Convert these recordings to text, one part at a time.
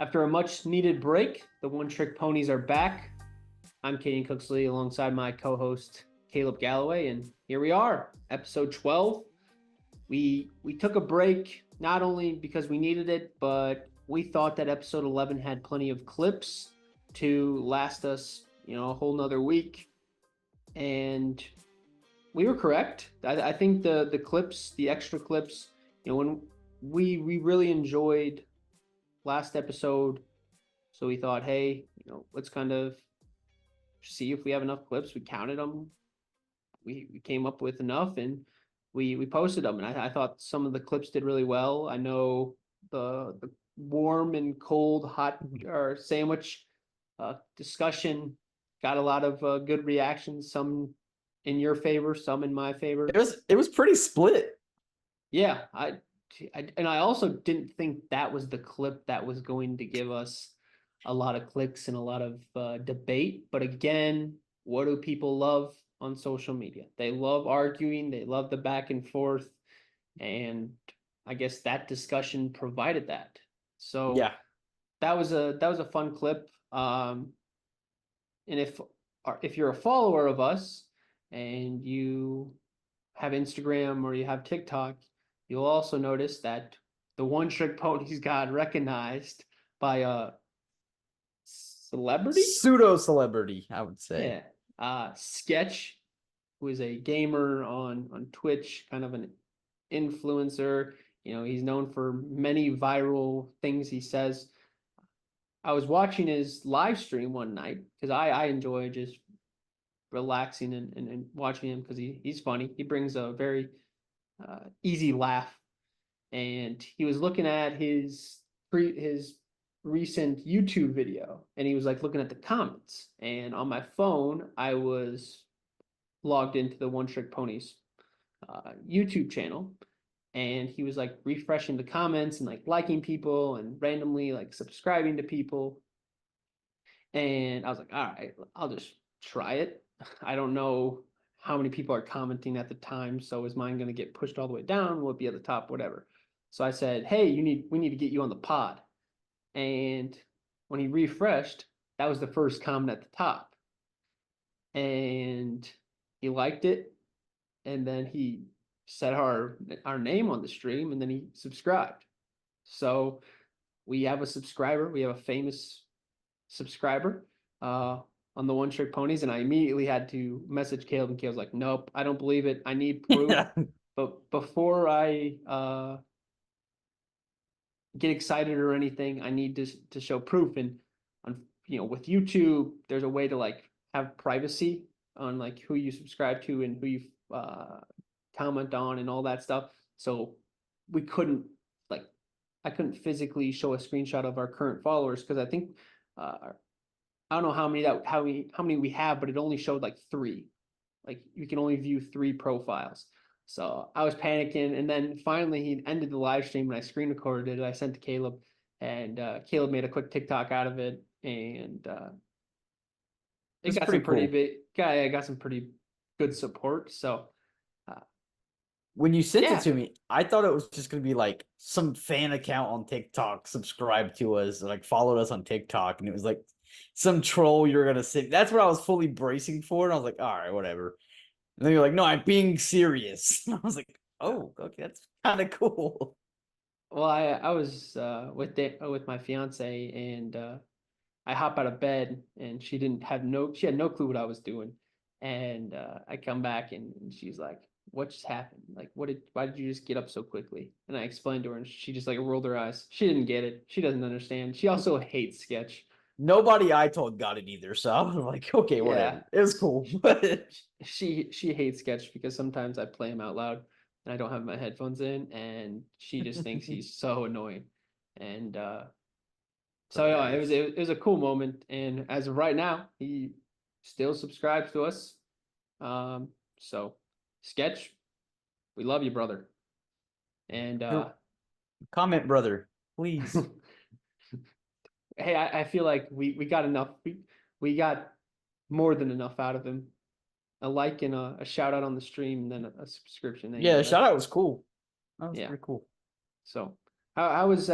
After a much-needed break, the One Trick Ponies are back. I'm Kanyon Cooksley alongside my co-host Caleb Galloway, and here we are, episode 12. We took a break not only because we needed it, but we thought that episode 11 had plenty of clips to last us, a whole nother week, and we were correct. I think the clips, the extra clips, when we really enjoyed last episode, so we thought, hey, let's kind of see if we have enough clips. We counted them, we came up with enough, and we posted them. And I thought some of the clips did really well. I know the warm and cold hot or sandwich discussion got a lot of good reactions. Some in your favor, some in my favor. It was pretty split. Yeah, I also didn't think that was the clip that was going to give us a lot of clicks and a lot of debate. But again, what do people love on social media? They love arguing. They love the back and forth, and I guess that discussion provided that. So Yeah, that was a fun clip. And if you're a follower of us and you have Instagram or you have TikTok, you'll also notice that the One Trick Ponies got recognized by a celebrity? Pseudo celebrity, I would say. Yeah. Sketch, who is a gamer on Twitch, kind of an influencer. He's known for many viral things he says. I was watching his live stream one night because I enjoy just relaxing and watching him because he's funny. He brings a very easy laugh. And he was looking at his recent YouTube video, and he was like looking at the comments. And on my phone, I was logged into the One Trick Ponies YouTube channel, and he was like refreshing the comments and like liking people and randomly like subscribing to people. And I was like, all right, I'll just try it. I don't know how many people are commenting at the time, so is mine going to get pushed all the way down? Will it be at the top? Whatever. So I said, hey, we need to get you on the pod. And when he refreshed, that was the first comment at the top. And he liked it. And then he said our name on the stream, and then he subscribed. So we have a subscriber. We have a famous subscriber on the One Trick Ponies, and I immediately had to message Caleb, and Caleb's like, nope, I don't believe it. I need proof. Yeah. But before I get excited or anything, I need to show proof. And on with YouTube, there's a way to like have privacy on like who you subscribe to and who you comment on and all that stuff. So we couldn't I couldn't physically show a screenshot of our current followers because I think I don't know how many we have, but it only showed like 3. Like you can only view 3 profiles. So I was panicking, and then finally he ended the live stream, and I screen recorded it. I sent to Caleb, and Caleb made a quick TikTok out of it, and it got some pretty big. I got some pretty good support. So when you sent it to me, I thought it was just gonna be like some fan account on TikTok subscribed to us, like followed us on TikTok, and it was like some troll you're gonna say. That's what I was fully bracing for, and I was like, all right, whatever. And then you're like, no, I'm being serious. And I was like, oh, okay, that's kind of cool. Well, I was with my fiance, and I hop out of bed, and she had no clue what I was doing. And I come back, and she's like, what just happened? Like, why did you just get up so quickly? And I explained to her, and she just like rolled her eyes. She didn't get it. She doesn't understand. She also hates Sketch. Nobody I told got it either. So I was like, okay, whatever. Yeah. It was cool. But she hates Sketch because sometimes I play him out loud and I don't have my headphones in, and she just thinks he's so annoying. And so yeah, it was a cool moment. And as of right now, he still subscribes to us. So Sketch, we love you, brother. And comment, brother, please. Hey, I feel like we got enough. We got more than enough out of him. A like and a shout out on the stream, and then a subscription. Yeah, the shout out was cool. That was pretty cool. So how was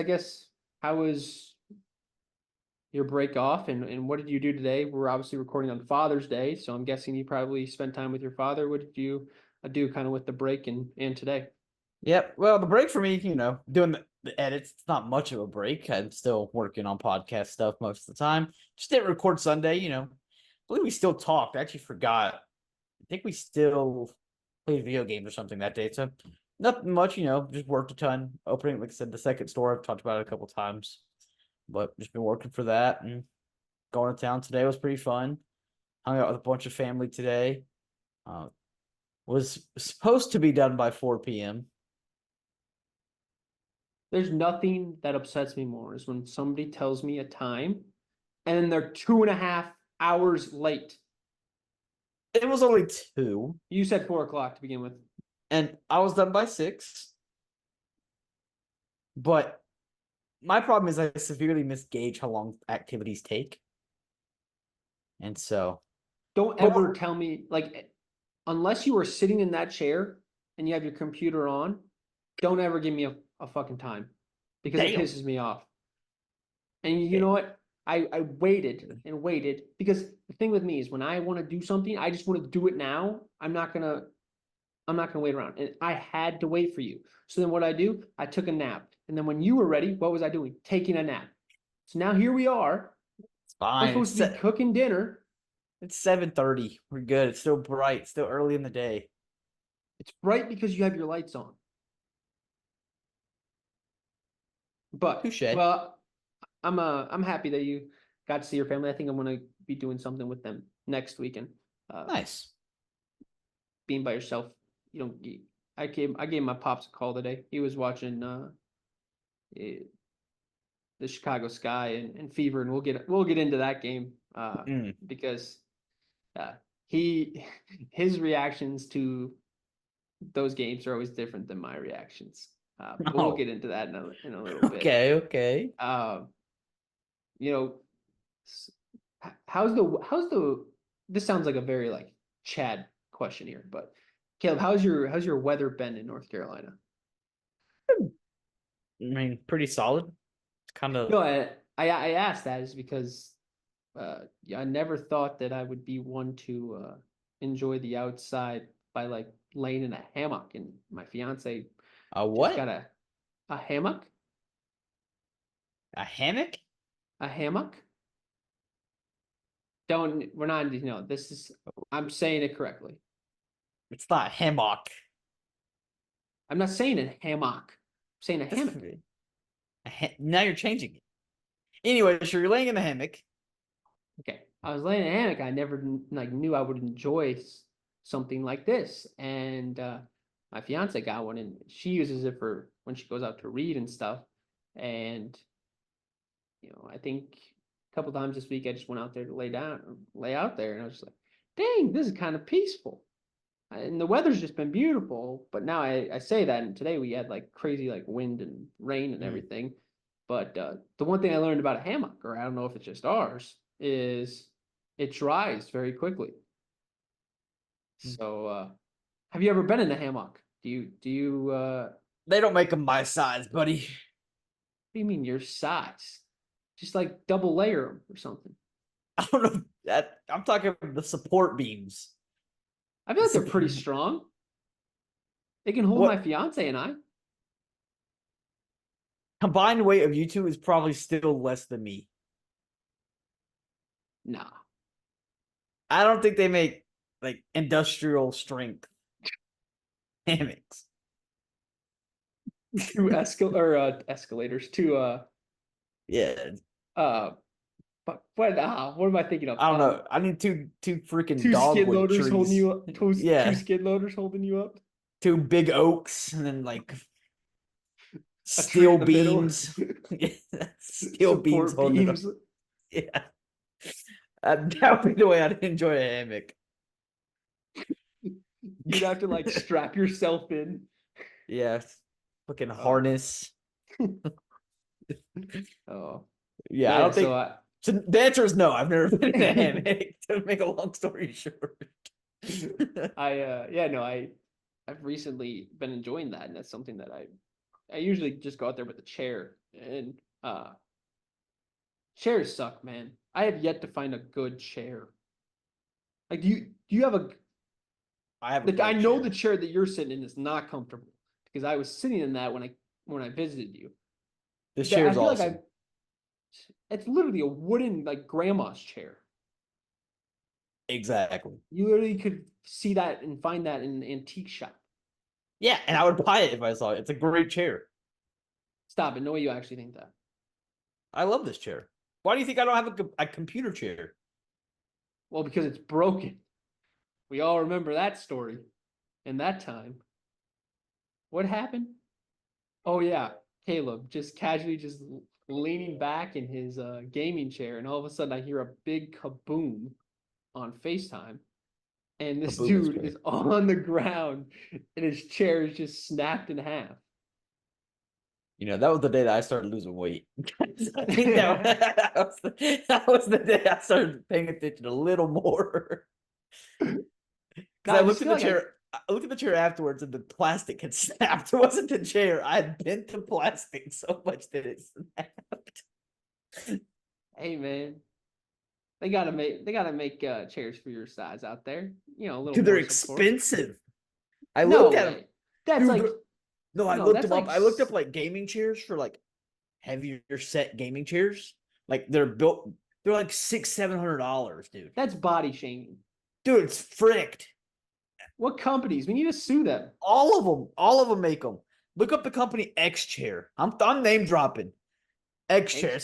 your break off, and what did you do today? We're obviously recording on Father's Day, so I'm guessing you probably spent time with your father. What did you do kind of with the break and today? Yep. Well, the break for me, doing the edits, it's not much of a break. I'm still working on podcast stuff most of the time. Just didn't record Sunday, I believe we still talked. I actually forgot. I think we still played video games or something that day. So nothing much, just worked a ton. Opening, like I said, the second store. I've talked about it a couple times. But just been working for that and going to town today was pretty fun. Hung out with a bunch of family today. Was supposed to be done by 4 p.m. There's nothing that upsets me more is when somebody tells me a time and they're 2.5 hours late. It was only 2. You said 4 o'clock to begin with. And I was done by 6. But my problem is I severely misgauge how long activities take. And so. Don't ever tell me, like, unless you are sitting in that chair and you have your computer on, don't ever give me a fucking time because it pisses me off. And you know what? I waited and waited because the thing with me is when I want to do something, I just want to do it now. I'm not gonna wait around. And I had to wait for you. So then what I do? I took a nap. And then when you were ready, what was I doing? Taking a nap. So now here we are. It's fine. I'm supposed to be cooking dinner. It's 7:30. We're good. It's still bright. It's still early in the day. It's bright because you have your lights on. But Touché. well, I'm happy that you got to see your family. I think I'm gonna be doing something with them next weekend. Nice. Being by yourself, I gave my pops a call today. He was watching the Chicago Sky and Fever, and we'll get into that game because his reactions to those games are always different than my reactions. But we'll get into that in a little bit. Okay. How's the this sounds like a very like Chad question here, but Caleb, how's your weather been in North Carolina? I mean, pretty solid. It's kind of. No, I asked that is because I never thought that I would be one to enjoy the outside by like laying in a hammock, and my fiance What? just got a hammock. A hammock? A hammock? We're not, this is, I'm saying it correctly. It's not hammock. I'm not saying a hammock. I'm saying a hammock. Now you're changing it. Anyway, so you're laying in a hammock. Okay. I was laying in a hammock. I never knew I would enjoy something like this. And my fiance got one and she uses it for when she goes out to read and stuff. And, I think a couple times this week I just went out there to lay out there, and I was just like, dang, this is kind of peaceful. And the weather's just been beautiful, but now I say that, and today we had like crazy like wind and rain and everything. But the one thing I learned about a hammock, or I don't know if it's just ours, is it dries very quickly. So have you ever been in a hammock? Do you They don't make them my size, buddy. what do you mean your size? Just like double layer them or something. I don't know that I'm talking about the support beams. I feel like they're pretty strong. They can hold my fiance and I. Combined weight of you two is probably still less than me. Nah. I don't think they make like industrial strength hammocks. Two escalators. Two Yeah. But what am I thinking of? I don't know. I need two freaking two dog skid weight loaders trees. holding you up. Two Yeah. skid loaders holding you up. 2 big oaks and then like A tree steel in the middle. beams. Steel beams Support holding beams. up. Yeah. That would be the way I'd enjoy a hammock. You'd have to like strap yourself in. Yeah. Fucking harness. Oh. Yeah, I don't think. So the answer is no. I've never been in a hammock. To make a long story short. I've recently been enjoying that, and that's something that I usually just go out there with a chair and Chairs suck, man. I have yet to find a good chair. Like, do you have a? I have a Like, I great know chair. the chair that you're sitting in is not comfortable because I was sitting in that when I visited you. This I chair is feel like awesome. it's literally a wooden like grandma's chair. Exactly. You literally could see that and find that in an antique shop. Yeah, and I would buy it if I saw it. It's a great chair. Stop it. No way you actually think that. I love this chair. Why do you think I don't have a computer chair? Well, because it's broken. We all remember that story and that time. What happened? Oh yeah, Caleb just casually just leaning back in his gaming chair, and all of a sudden I hear a big kaboom on FaceTime, and this Kaboom is dude great. is on the ground, and his chair is just snapped in half. You know, that was the day that I started losing weight. I think that was the day I started paying attention a little more. Because No, I I just looked at feel the like I. chair. I looked at the chair afterwards, and the plastic had snapped. It wasn't the chair. I had bent the plastic so much that it snapped. Hey man, they gotta make chairs for your size out there. You know, a little Dude, they're more support. expensive. I No looked at them, way. That's dude. like No, I no, looked that's them like up. I looked up like gaming chairs for like heavier set gaming chairs. Like they're built. They're like $600-700, dude. that's body shaming. Dude, it's fricked. What companies? We need to sue them. All of them make them. Look up the company X Chair. I'm name dropping X Chair.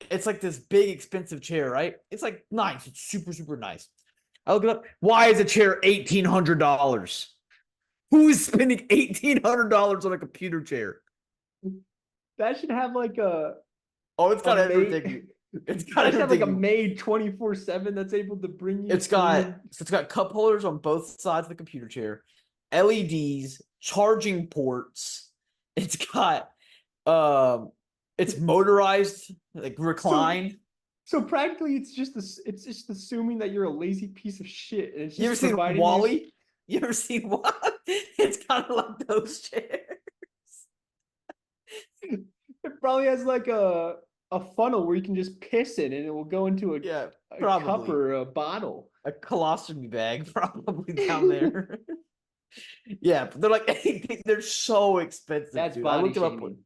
It's like this big expensive chair, right? It's like nice. It's super nice. I look it up. Why is a chair $1,800? Who is spending $1,800 on a computer chair? That should have like Oh, it's a got maid. everything. It's got That should have like everything. a maid 24/7 that's able to bring you It's food. got cup holders on both sides of the computer chair, LEDs, charging ports. It's got it's motorized, like recline. So practically, it's just assuming that you're a lazy piece of shit, and it's You ever just seen providing Wally? You ever seen Wally? It's kind of like those chairs. you. It probably has like a funnel where you can just piss in, and it will go into Yeah, a cup probably or a bottle. a colostomy bag, probably down there. Yeah, but they're like they're so expensive, That's dude. I body looked them up. shaming.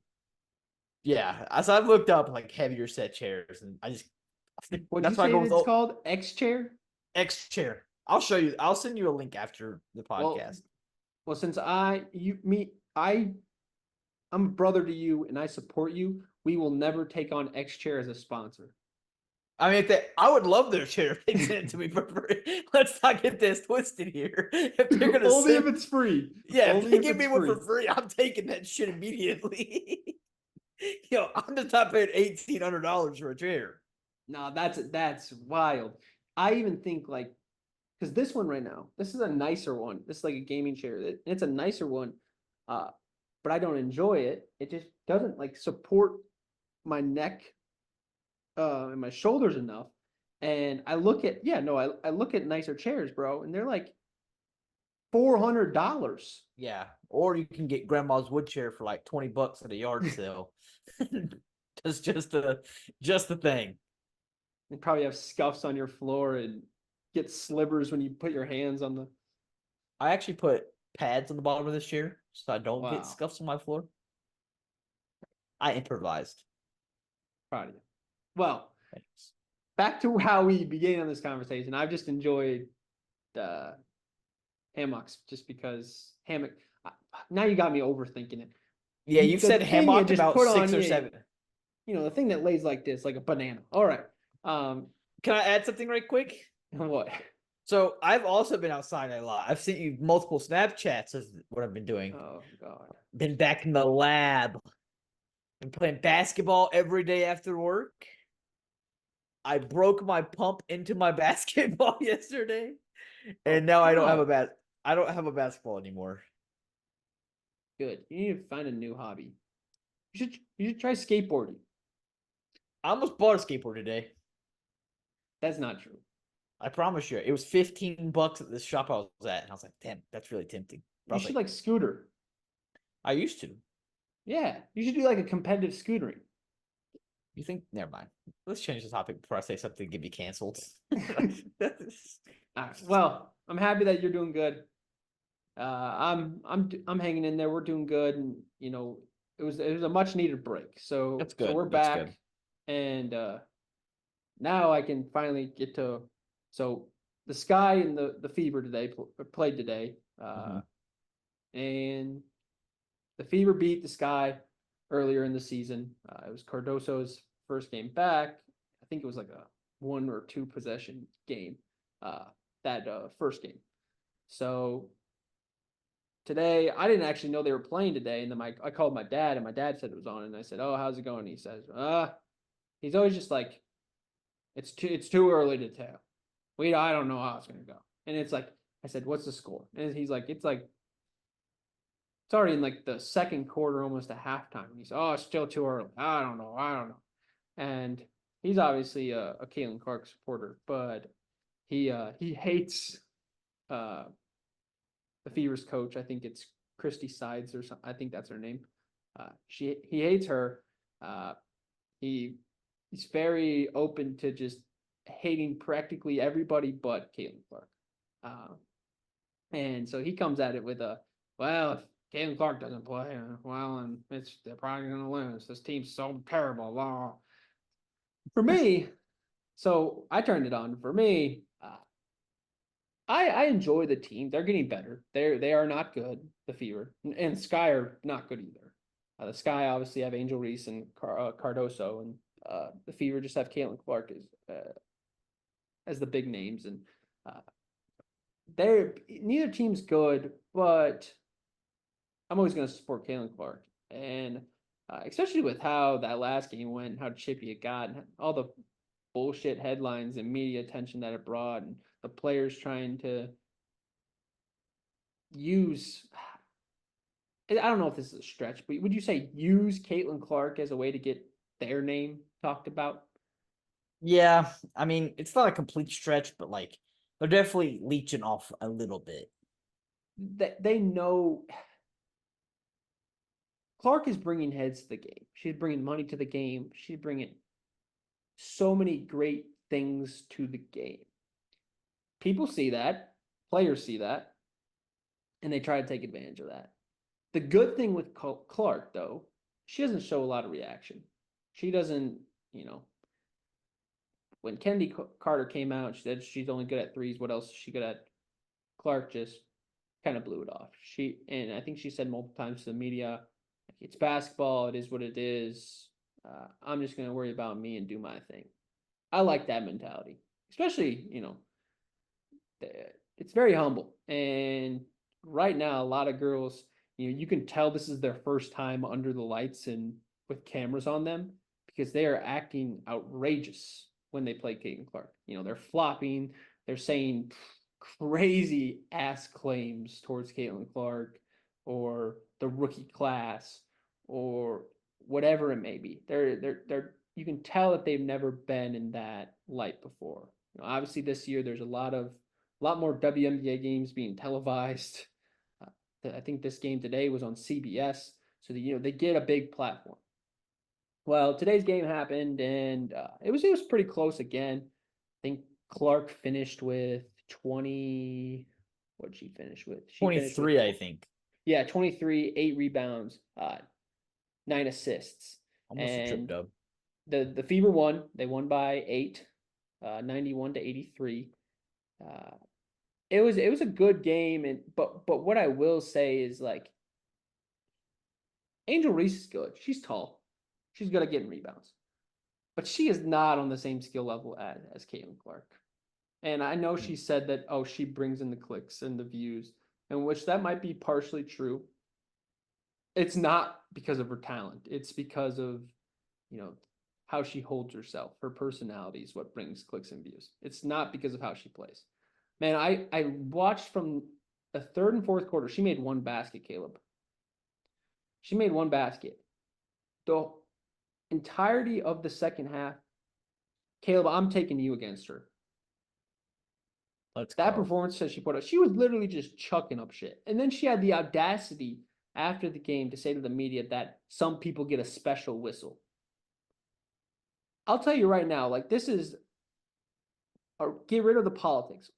Yeah, as I've looked up like heavier set chairs, and What'd you that's why I say go with it's called? X chair. X chair. I'll show you. I'll send you a link after the Well, podcast. well, since I'm a brother to you, and I support you. We will never take on X chair as a sponsor. I mean, I would love their chair if they sent it to me for free. Let's not get this twisted here. If they're gonna Only send, if it's free. yeah, if Only they if give me it's one free. for free, I'm taking that shit immediately. Yo, I'm just not paying $1,800 for a chair. No, that's wild. I even think like because this one right now, this is a nicer one. This is like a gaming chair. It's a nicer one, uh, but I don't enjoy it. It just doesn't like support my neck and my shoulders enough. And I look at I look at nicer chairs, bro, and they're like $400. Yeah, or you can get grandma's wood chair for like $20 at a yard sale. That's just the thing. You probably have scuffs on your floor and get slivers when you put your hands on the. I actually put pads on the bottom of this chair so I don't get Wow, scuffs on my floor. I improvised. proud of you. Well, Thanks. back to how we began on this conversation. I've just enjoyed the hammocks just because hammock. Now you got me overthinking it. Yeah, you've The said thing you hammock just about put 6 on, or yeah, 7. you know, the thing that lays like this, like a banana. All right. Can I add something right quick? What? So I've also been outside a lot. I've sent you multiple Snapchats of what I've been doing. Oh God. Been back in the lab. Been playing basketball every day after work. I broke my pump into my basketball yesterday, and now I don't have I don't have a basketball anymore. Good. You need to find a new hobby. You should try skateboarding. I almost bought a skateboard today. That's not true. I promise you, it was $15 at this shop I was at, and I was like, "Damn, that's really tempting." But I You was should like, like scooter. I used to. Yeah, you should do like a competitive scootering. You think? Never mind. Let's change the topic before I say something to get me canceled. All right. Well, I'm happy that you're doing good. I'm hanging in there. We're doing good, and it was a much needed break. So That's good. we're That's back, good. and now I can finally get to. So the Sky and the Fever today played today, and the Fever beat the Sky earlier in the season. It was Cardoso's first game back. I think it was like a 1 or 2 possession game. That first game. So today I didn't actually know they were playing today, and then I called my dad, and my dad said it was on, and I said, "Oh, how's it going?" And he says, he's always just like, it's too early to tell. I don't know how it's gonna go." And it's like I said, "What's the score?" And he's like, it's already in like the second quarter, almost a halftime. And he's, "Oh, it's still too early. I don't know." And he's obviously a Caitlin Clark supporter, but he hates uh the Fever's coach. I think it's Christy Sides or something. I think that's her name. He hates her. Uh, he's very open to just hating practically everybody but Caitlin Clark. Uh, and so he comes at it with well, if Caitlin Clark doesn't play, well, and they're probably going to lose. This team's so terrible. For me, so I turned it on. For me, I enjoy the team. They're getting better. They are not good. The Fever and Sky are not good either. The Sky obviously have Angel Reese and Cardoso, and the Fever just have Caitlin Clark as the big names. And uh, they're neither team's good, but I'm always going to support Caitlin Clark, and especially with how that last game went, how chippy it got, and all the bullshit headlines and media attention that it brought, and the players trying to use. I don't know if this is a stretch, but would you say use Caitlin Clark as a way to get their name talked about? Yeah, I mean, it's not a complete stretch, but like they're definitely leeching off a little bit. They know Clark is bringing heads to the game. She's bringing money to the game. She's bringing so many great things to the game. People see that, players see that, and they try to take advantage of that. The good thing with Clark, though, she doesn't show a lot of reaction. She doesn't, you know, when Kennedy Carter came out, she said she's only good at threes. What else is she good at? Clark just kind of blew it off. And I think she said multiple times to the media, "It's basketball. It is what it is. I'm just gonna worry about me and do my thing." I like that mentality, especially it's very humble. And right now, a lot of girls, you can tell this is their first time under the lights and with cameras on them because they are acting outrageous when they play Caitlin Clark. They're flopping, they're saying crazy ass claims towards Caitlin Clark or the rookie class or whatever it may be. They're you can tell that they've never been in that light before. Obviously this year there's a lot more WNBA games being televised. I think this game today was on CBS, so they get a big platform. Well, today's game happened, and it was pretty close again. I think Clark finished with 20. What did she finish with? She finished with 23, I think. 23, 8 rebounds, 9 assists, Almost a trip and dub. the Fever won. They won by 8, 91-83. Uh, it was a good game, and but what I will say is like Angel Reese is good. She's tall. She's good at getting rebounds. But she is not on the same skill level as Caitlin Clark. And I know she said that, oh, she brings in the clicks and the views, and which that might be partially true. It's not because of her talent. It's because of, you know, how she holds herself. Her personality is what brings clicks and views. It's not because of how she plays. Man, I watched from the third and fourth quarter. She made one basket, Caleb. She made one basket. The entirety of the second half, Caleb, I'm taking you against her. Let's That go. performance that she put up, she was literally just chucking up shit. And then she had the audacity after the game to say to the media that some people get a special whistle. I'll tell you right now, like this is, get rid of the politics.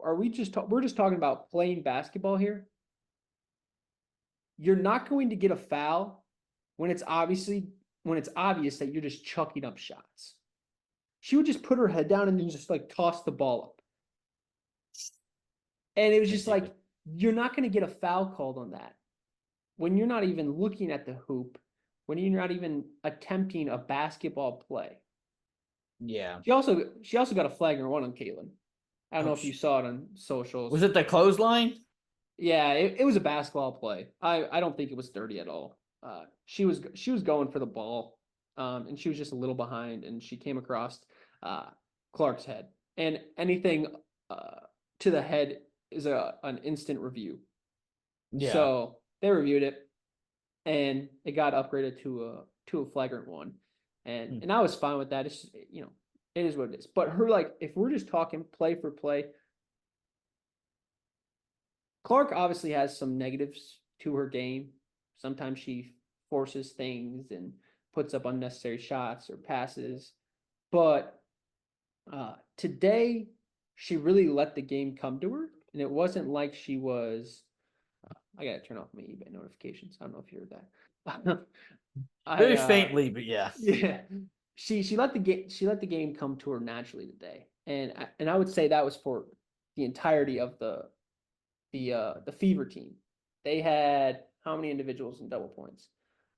Are we just we're just talking about playing basketball here? You're not going to get a foul when it's obvious that you're just chucking up shots. She would just put her head down and then just like toss the ball up. And it was just like, you're not going to get a foul called on that when you're not even looking at the hoop, when you're not even attempting a basketball play. Yeah. She also got a flagrant one on Caitlin. I don't know if you saw it on socials. Was it the clothesline? Yeah, it was a basketball play. I don't think it was dirty at all. She was going for the ball, and she was just a little behind, and she came across Clark's head. And anything to the head is an instant review. Yeah. So they reviewed it, and it got upgraded to a flagrant one, and I was fine with that. It's just, it is what it is. But her, like, if we're just talking play for play, Clark obviously has some negatives to her game. Sometimes she forces things and puts up unnecessary shots or passes. But today, she really let the game come to her. And it wasn't like she was. I got to turn off my eBay notifications. I don't know if you heard that. Very faintly, but yeah. Yeah. She let the game come to her naturally today. And I would say that was for the entirety of the Fever team. They had how many individuals in double points?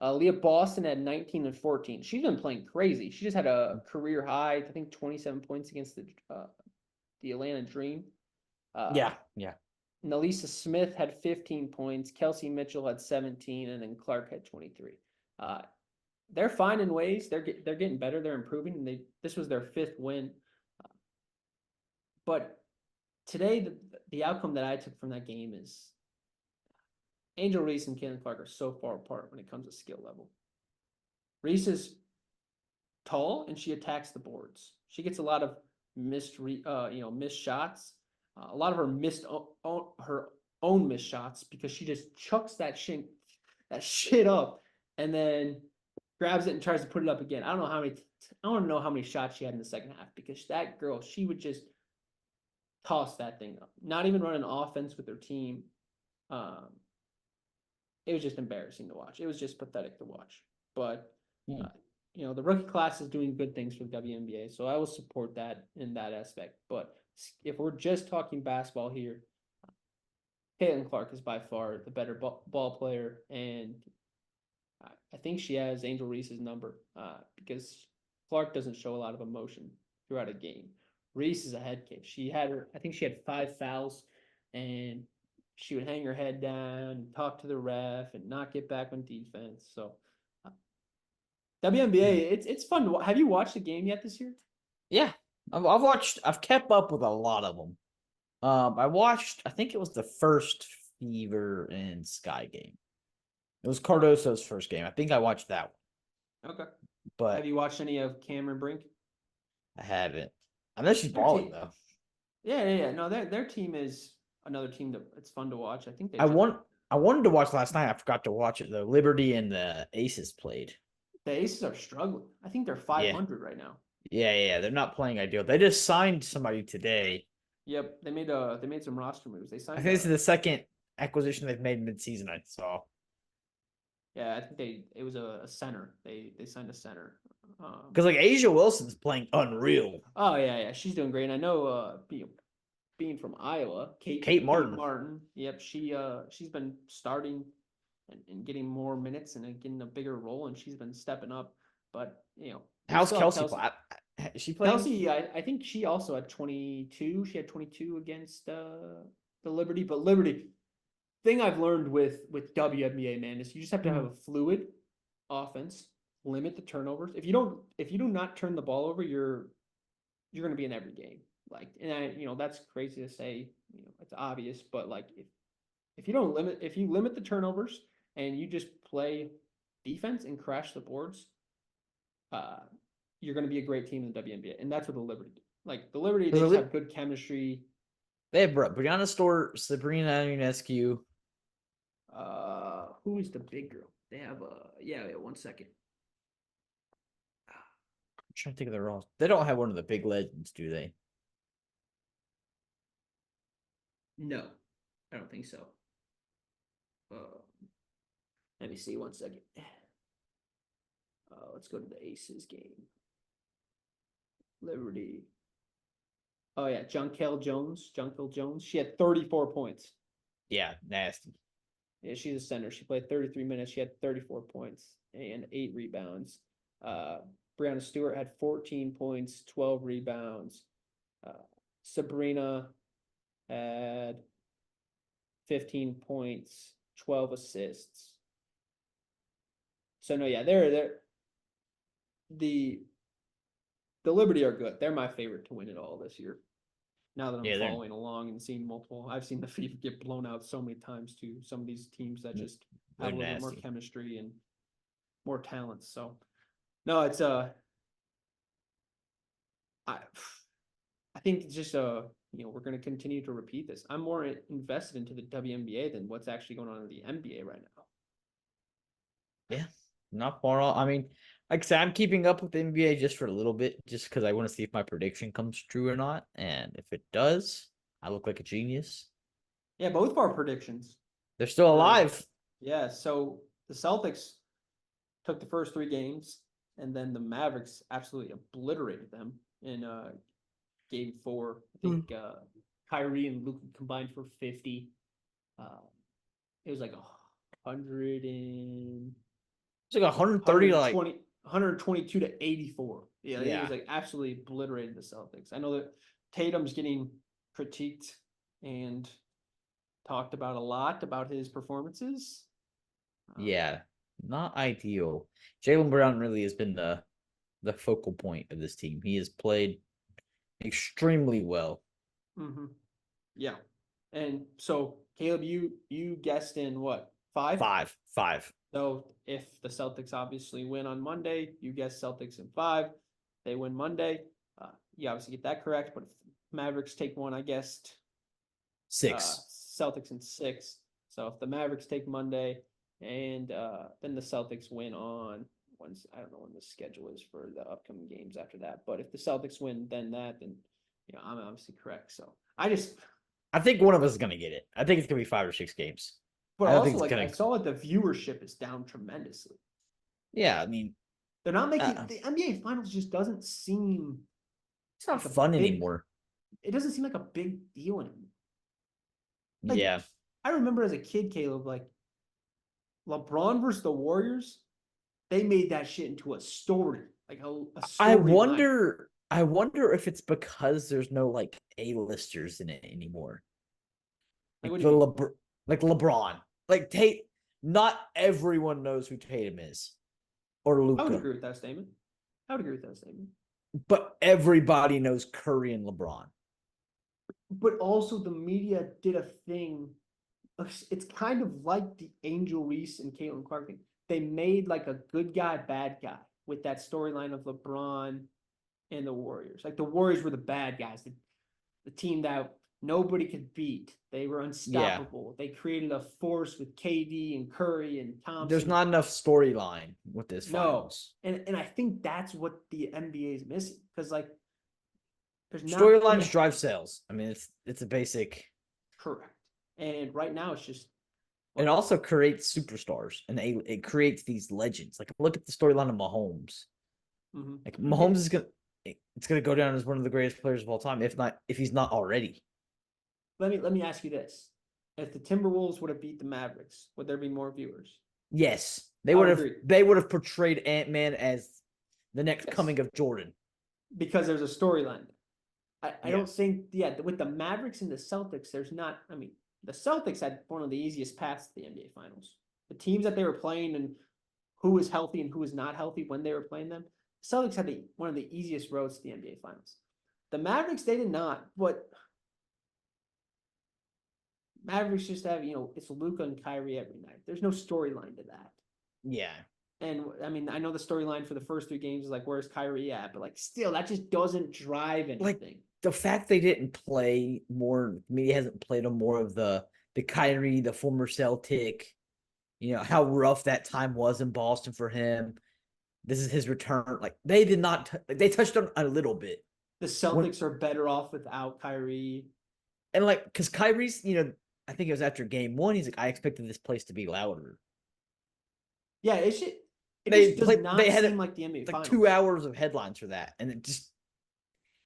Leah Boston had 19 and 14. She's been playing crazy. She just had a career high, I think 27 points against the Atlanta Dream. Yeah. Nalisa Smith had 15 points. Kelsey Mitchell had 17, and then Clark had 23. They're finding ways. They're getting better. They're improving. And this was their 5th win. But today, the outcome that I took from that game is Angel Reese and Caitlin Clark are so far apart when it comes to skill level. Reese is tall and she attacks the boards. She gets a lot of missed shots. A lot of her her own missed shots because she just chucks that shit up and then grabs it and tries to put it up again. I don't want to know how many shots she had in the second half because that girl, she would just toss that thing up. Not even run an offense with her team. It was just embarrassing to watch. It was just pathetic to watch. But the rookie class is doing good things for the WNBA, so I will support that in that aspect. But if we're just talking basketball here, Caitlin Clark is by far the better ball player, and I think she has Angel Reese's number because Clark doesn't show a lot of emotion throughout a game. Reese is a head case. I think she had 5 fouls, and she would hang her head down and talk to the ref and not get back on defense. So WNBA, it's fun to watch. Have you watched the game yet this year? Yeah, I've kept up with a lot of them. I watched, I think it was the first Fever and Sky game. It was Cardoso's first game. I think I watched that one. Okay. But have you watched any of Cameron Brink? I haven't. I know she's balling though. Yeah. No, their team is another team that it's fun to watch. I think I wanted to watch last night. I forgot to watch it though. Liberty and the Aces played. The Aces are struggling. I think they're 500 right now. Yeah. They're not playing ideal. They just signed somebody today. Yep, they made some roster moves. They signed. I think this is the second acquisition they've made mid-season. I saw. Yeah, I think it was a center. They signed a center. Because like Asia Wilson's playing unreal. Oh yeah, she's doing great. And I know being from Iowa, Kate Martin. Yep, she's been starting and getting more minutes and getting a bigger role, and she's been stepping up. But how's Kelsey? Is she playing? Kelsey, I think she also had 22. She had 22 against the Liberty. But Liberty, thing I've learned with WNBA, man, is you just have to have a fluid offense, limit the turnovers. If you do not turn the ball over, you're going to be in every game. Like, and that's crazy to say. It's obvious, but like if you limit the turnovers and you just play defense and crash the boards, you're going to be a great team in the WNBA, and that's what the Liberty do. Like the Liberty, they just have good chemistry. They have Brianna Store, Sabrina Ionescu. Who is the big girl? They have 1 second. trying to think of the roster. They don't have one of the big legends, do they? No, I don't think so. Let me see 1 second. Let's go to the Aces game. Liberty. Oh yeah, Jonquel Jones. She had 34 points. Yeah, nasty. Yeah, she's a center. She played 33 minutes. She had 34 points and 8 rebounds. Brianna Stewart had 14 points, 12 rebounds. Sabrina had 15 points, 12 assists. So no, yeah, they're the Liberty are good. They're my favorite to win it all this year. Now that I'm following along and seeing multiple, I've seen the Fever get blown out so many times too. Some of these teams that just have a little bit more chemistry and more talent. So no, it's I think it's just we're going to continue to repeat this. I'm more invested into the WNBA than what's actually going on in the NBA right now. Yeah, not far off. I mean, like I said, I'm keeping up with the NBA just for a little bit, just because I want to see if my prediction comes true or not. And if it does, I look like a genius. Yeah, both of our predictions. They're still alive. Yeah, so the Celtics took the first 3 games, and then the Mavericks absolutely obliterated them in game 4. I think Kyrie and Luka combined for 50. It was like 100 and it's like 130 to 122 to 84. Yeah, Yeah. It was like absolutely obliterated the Celtics. I know that Tatum's getting critiqued and talked about a lot about his performances. Yeah, not ideal. Jaylen Brown really has been the focal point of this team. He has played extremely well. Mm-hmm. Yeah. And so Caleb, you guessed in what? 5? 5. So if the Celtics obviously win on Monday, you guess Celtics in 5. They win Monday. You obviously get that correct. But if Mavericks take one, I guessed 6. Celtics in 6. So if the Mavericks take Monday and then the Celtics win on I don't know when the schedule is for the upcoming games after that. But if the Celtics win, then I'm obviously correct. So I think one of us is gonna get it. I think it's gonna be 5 or 6 games. But also, I saw the viewership is down tremendously. Yeah, I mean, they're not making the NBA Finals just doesn't seem. It's not fun anymore. It doesn't seem like a big deal anymore. Like, yeah, I remember as a kid, Caleb, like LeBron versus the Warriors, they made that shit into a story, like a story. I wonder if it's because there's no like A-listers in it anymore. Like LeBron, like Tate. Not everyone knows who Tatum is, or Luka. I would agree with that statement. But everybody knows Curry and LeBron. But also, the media did a thing. It's kind of like the Angel Reese and Caitlin Clark thing. They made like a good guy, bad guy with that storyline of LeBron and the Warriors. Like the Warriors were the bad guys, the team that nobody could beat. They were unstoppable. Yeah. They created a force with KD and Curry and Thompson. There's not enough storyline with this finals. And I think that's what the NBA is missing. Because like there's storylines drive sales. I mean, it's a basic. Correct. And right now it's just it also creates superstars and it creates these legends. Like look at the storyline of Mahomes. Mm-hmm. Like Mahomes is gonna go down as one of the greatest players of all time, if he's not already. Let me ask you this: if the Timberwolves would have beat the Mavericks, would there be more viewers? Yes, they would have. They would have portrayed Ant-Man as the next coming of Jordan because there's a storyline. I don't think with the Mavericks and the Celtics, there's not. I mean, the Celtics had one of the easiest paths to the NBA Finals. The teams that they were playing and who was healthy and who was not healthy when they were playing them, the Celtics had one of the easiest roads to the NBA Finals. The Mavericks, they did not, but Mavericks just have, it's Luka and Kyrie every night. There's no storyline to that. Yeah. And I mean, I know the storyline for the first 3 games is like, where's Kyrie at? But like, still, that just doesn't drive anything. Like, the fact they didn't play more, media hasn't played on more of the Kyrie, the former Celtic, how rough that time was in Boston for him. this is his return. Like they did not. They touched on a little bit. The Celtics are better off without Kyrie. And like, because Kyrie's, I think it was after game 1. He's like, I expected this place to be louder. Yeah, it just does not They had seem like the NBA like Finals. 2 hours of headlines for that, and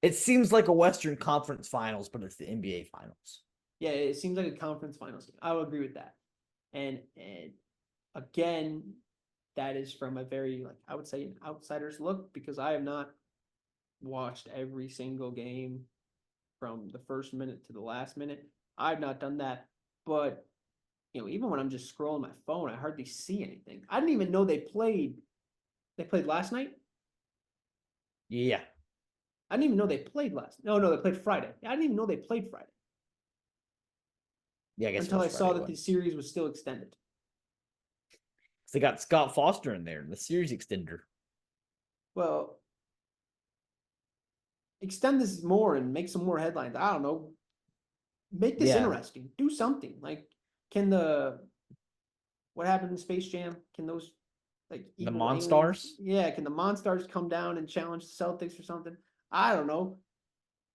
it seems like a Western Conference Finals, but it's the NBA Finals. Yeah, it seems like a conference finals game. I will agree with that. And again, that is from a very, like, I would say an outsider's look, because I have not watched every single game from the first minute to the last minute. I've not done that. But, even when I'm just scrolling my phone, I hardly see anything. I didn't even know they played. They played last night? Yeah. I didn't even know they played No, they played Friday. I didn't even know they played Friday. Yeah, I guess until I saw that the series was still extended. They got Scott Foster in there, the series extender. Well, extend this more and make some more headlines. I don't know. Make this interesting. Do something. Like, what happened in Space Jam? Can those, like, the evil Monstars? aliens, yeah, can the Monstars come down and challenge the Celtics or something? I don't know.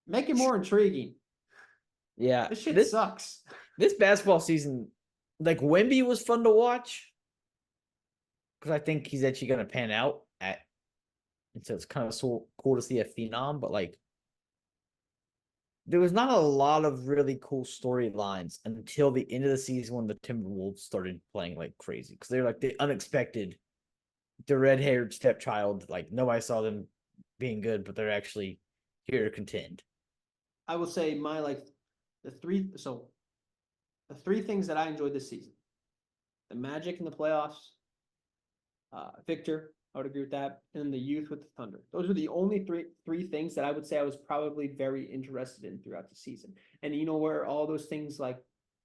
Make it more intriguing. Yeah. This shit sucks. This basketball season, like Wemby was fun to watch, because I think he's actually going to pan out and so it's kind of so cool to see a phenom, but like there was not a lot of really cool storylines until the end of the season when the Timberwolves started playing like crazy, because they're like the unexpected, the red-haired stepchild. Like nobody saw them being good, but they're actually here to contend. I will say the three things that I enjoyed this season: the Magic in the playoffs, Victor, I would agree with that, and the youth with the Thunder. Those were the only three things that I would say I was probably very interested in throughout the season. And where all those things, like,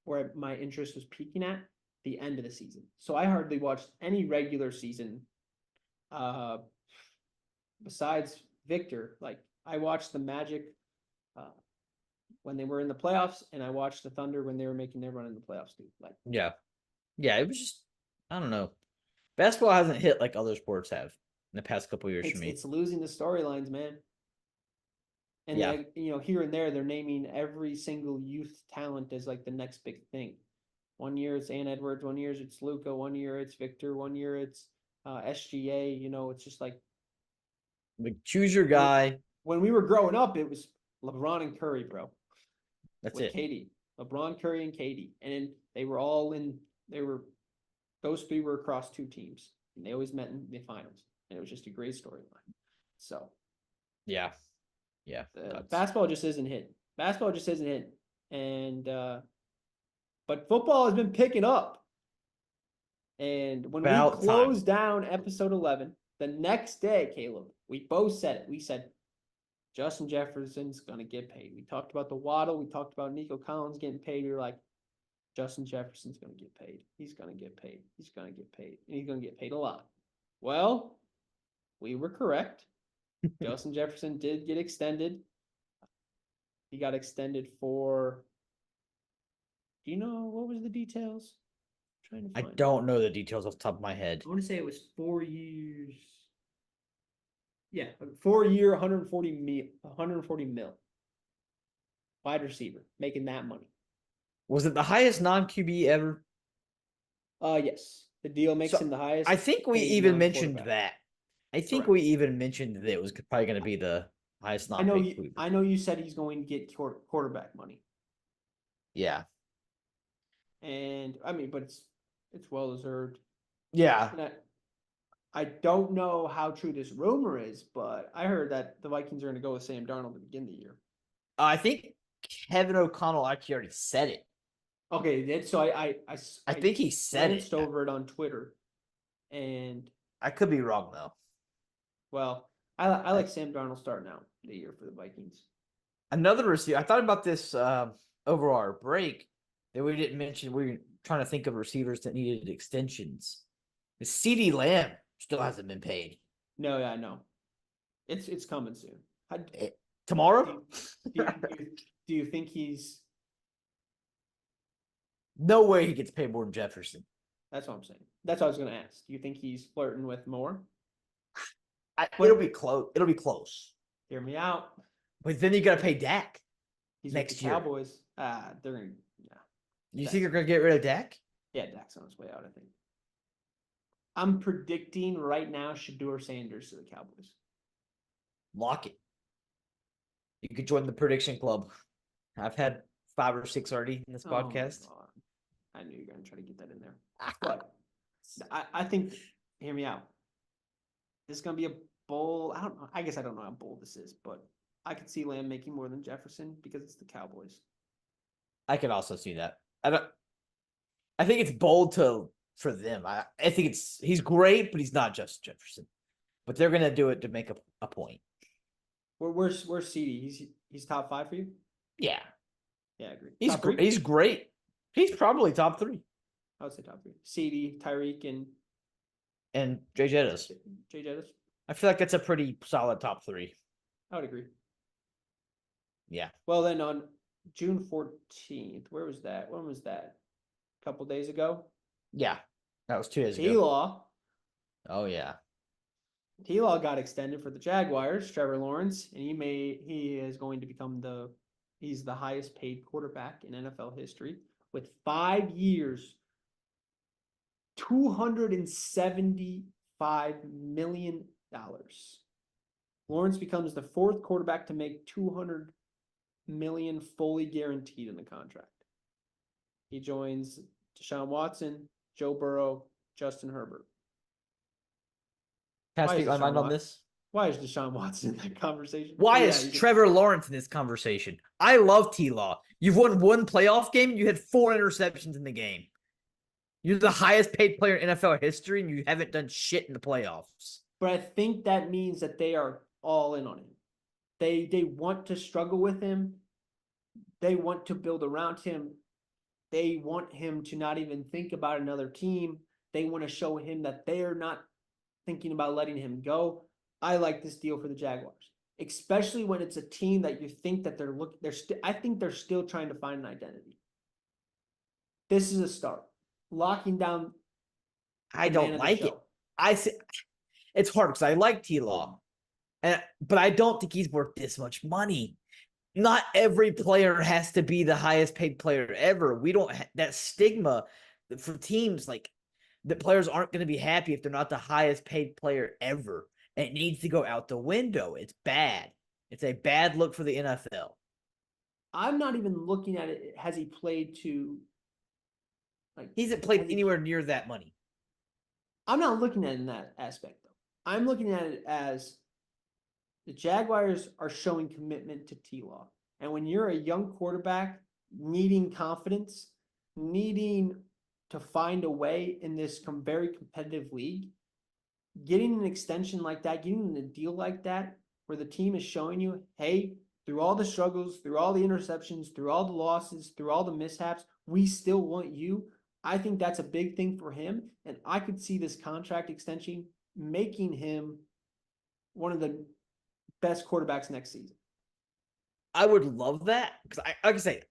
where my interest was peaking at? The end of the season. So I hardly watched any regular season besides Victor. Like, I watched the Magic when they were in the playoffs, and I watched the Thunder when they were making their run in the playoffs too. Like, yeah, it was just, I don't know. Basketball hasn't hit like other sports have in the past couple years for me. It's losing the storylines, man. And here and there, they're naming every single youth talent as like the next big thing. One year it's Ann Edwards, 1 year it's Luca, 1 year it's Victor, 1 year it's SGA. It's just like choose your guy. When we were growing up, it was LeBron and Curry, bro. That's with it. KD, LeBron, Curry, and KD, and they were those three were across two teams, and they always met in the finals, and it was just a great storyline. So, yeah, basketball just isn't hitting. And but football has been picking up. And when we closed down episode 11, the next day, Caleb, we both said it. We said Justin Jefferson's going to get paid. We talked about the Waddle. We talked about Nico Collins getting paid. We were like, Justin Jefferson's going to get paid. He's going to get paid. He's going to get paid. And he's going to get paid a lot. Well, we were correct. Justin Jefferson did get extended. He got extended for, do you know what was the details? I'm trying to find I don't know the details off the top of my head. I want to say it was 4 years. Yeah, 4 year, 140 mil. Wide receiver, making that money. Was it the highest non-QB ever? Yes. The deal makes him the highest. I think we even mentioned that. I think we even mentioned that it was probably going to be the highest non-paid QB. I know you said he's going to get quarterback money. Yeah. And I mean, but it's well deserved. Yeah. And I don't know how true this rumor is, but I heard that the Vikings are going to go with Sam Darnold to begin the year. I think Kevin O'Connell actually already said it. Okay, so I think he said it. Over it on Twitter, and I could be wrong though. Well, I like Sam Darnold starting out the year for the Vikings. Another receiver. I thought about this over our break that we didn't mention. We were trying to think of receivers that needed extensions. The CeeDee Lamb still hasn't been paid. No, yeah, I know. It's coming soon. Tomorrow? Do you think he's? No way he gets paid more than Jefferson. That's what I'm saying. That's what I was going to ask. Do you think he's flirting with more? It'll be close. It'll be close. Hear me out. But then you got to pay Dak. He's Next with the year. Cowboys. They're gonna. Yeah. You think you're going to get rid of Dak? Yeah, Dak's on his way out. I think. I'm predicting right now Shador Sanders to the Cowboys. Lock it. You could join the prediction club. I've had 5 or 6 already in this podcast. I knew you were going to try to get that in there. But I think, hear me out. This is going to be a bowl. I don't know. I guess I don't know how bold this is, but I could see Lamb making more than Jefferson because it's the Cowboys. I could also see that. I think it's bold for them. I think he's great, but he's not just Jefferson. But they're going to do it to make a point. Where's CD? He's top 5 for you? Yeah. Yeah, I agree. He's great. He's probably top 3. I would say top 3. CD, Tyreek, and Jay Jettis. Jay Jettis. I feel like that's a pretty solid top 3. I would agree. Yeah. Well, then on June 14th, where was that? When was that? A couple days ago? Yeah. That was 2 days ago. T-Law. Oh, yeah. T-Law got extended for the Jaguars, Trevor Lawrence, and he is going to become he's the highest paid quarterback in NFL history with 5 years, $275 million. Lawrence becomes the 4th quarterback to make $200 million fully guaranteed in the contract. He joins Deshaun Watson, Joe Burrow, Justin Herbert. Can I speak my mind on this? Why is Deshaun Watson in that conversation? Why is Trevor Lawrence in this conversation? I love T-Law. You've won 1 playoff game. You had 4 interceptions in the game. You're the highest paid player in NFL history, and you haven't done shit in the playoffs. But I think that means that they are all in on him. They want to struggle with him. They want to build around him. They want him to not even think about another team. They want to show him that they're not thinking about letting him go. I like this deal for the Jaguars, especially when it's a team that you think that I think they're still trying to find an identity. This is a start. Locking down. I don't like it. It's hard because I like T-Law, but I don't think he's worth this much money. Not every player has to be the highest paid player ever. We don't that stigma for teams like the players aren't going to be happy if they're not the highest paid player ever. And it needs to go out the window. It's bad. It's a bad look for the NFL. I'm not even looking at it. Has he played to he hasn't played anywhere near that money. I'm not looking at it in that aspect, though. I'm looking at it as the Jaguars are showing commitment to T-Law. And when you're a young quarterback needing confidence, needing to find a way in this very competitive league, getting an extension like that, getting a deal like that, where the team is showing you, hey, through all the struggles, through all the interceptions, through all the losses, through all the mishaps, we still want you. I think that's a big thing for him. And I could see this contract extension making him one of the best quarterbacks next season. I would love that because like I say,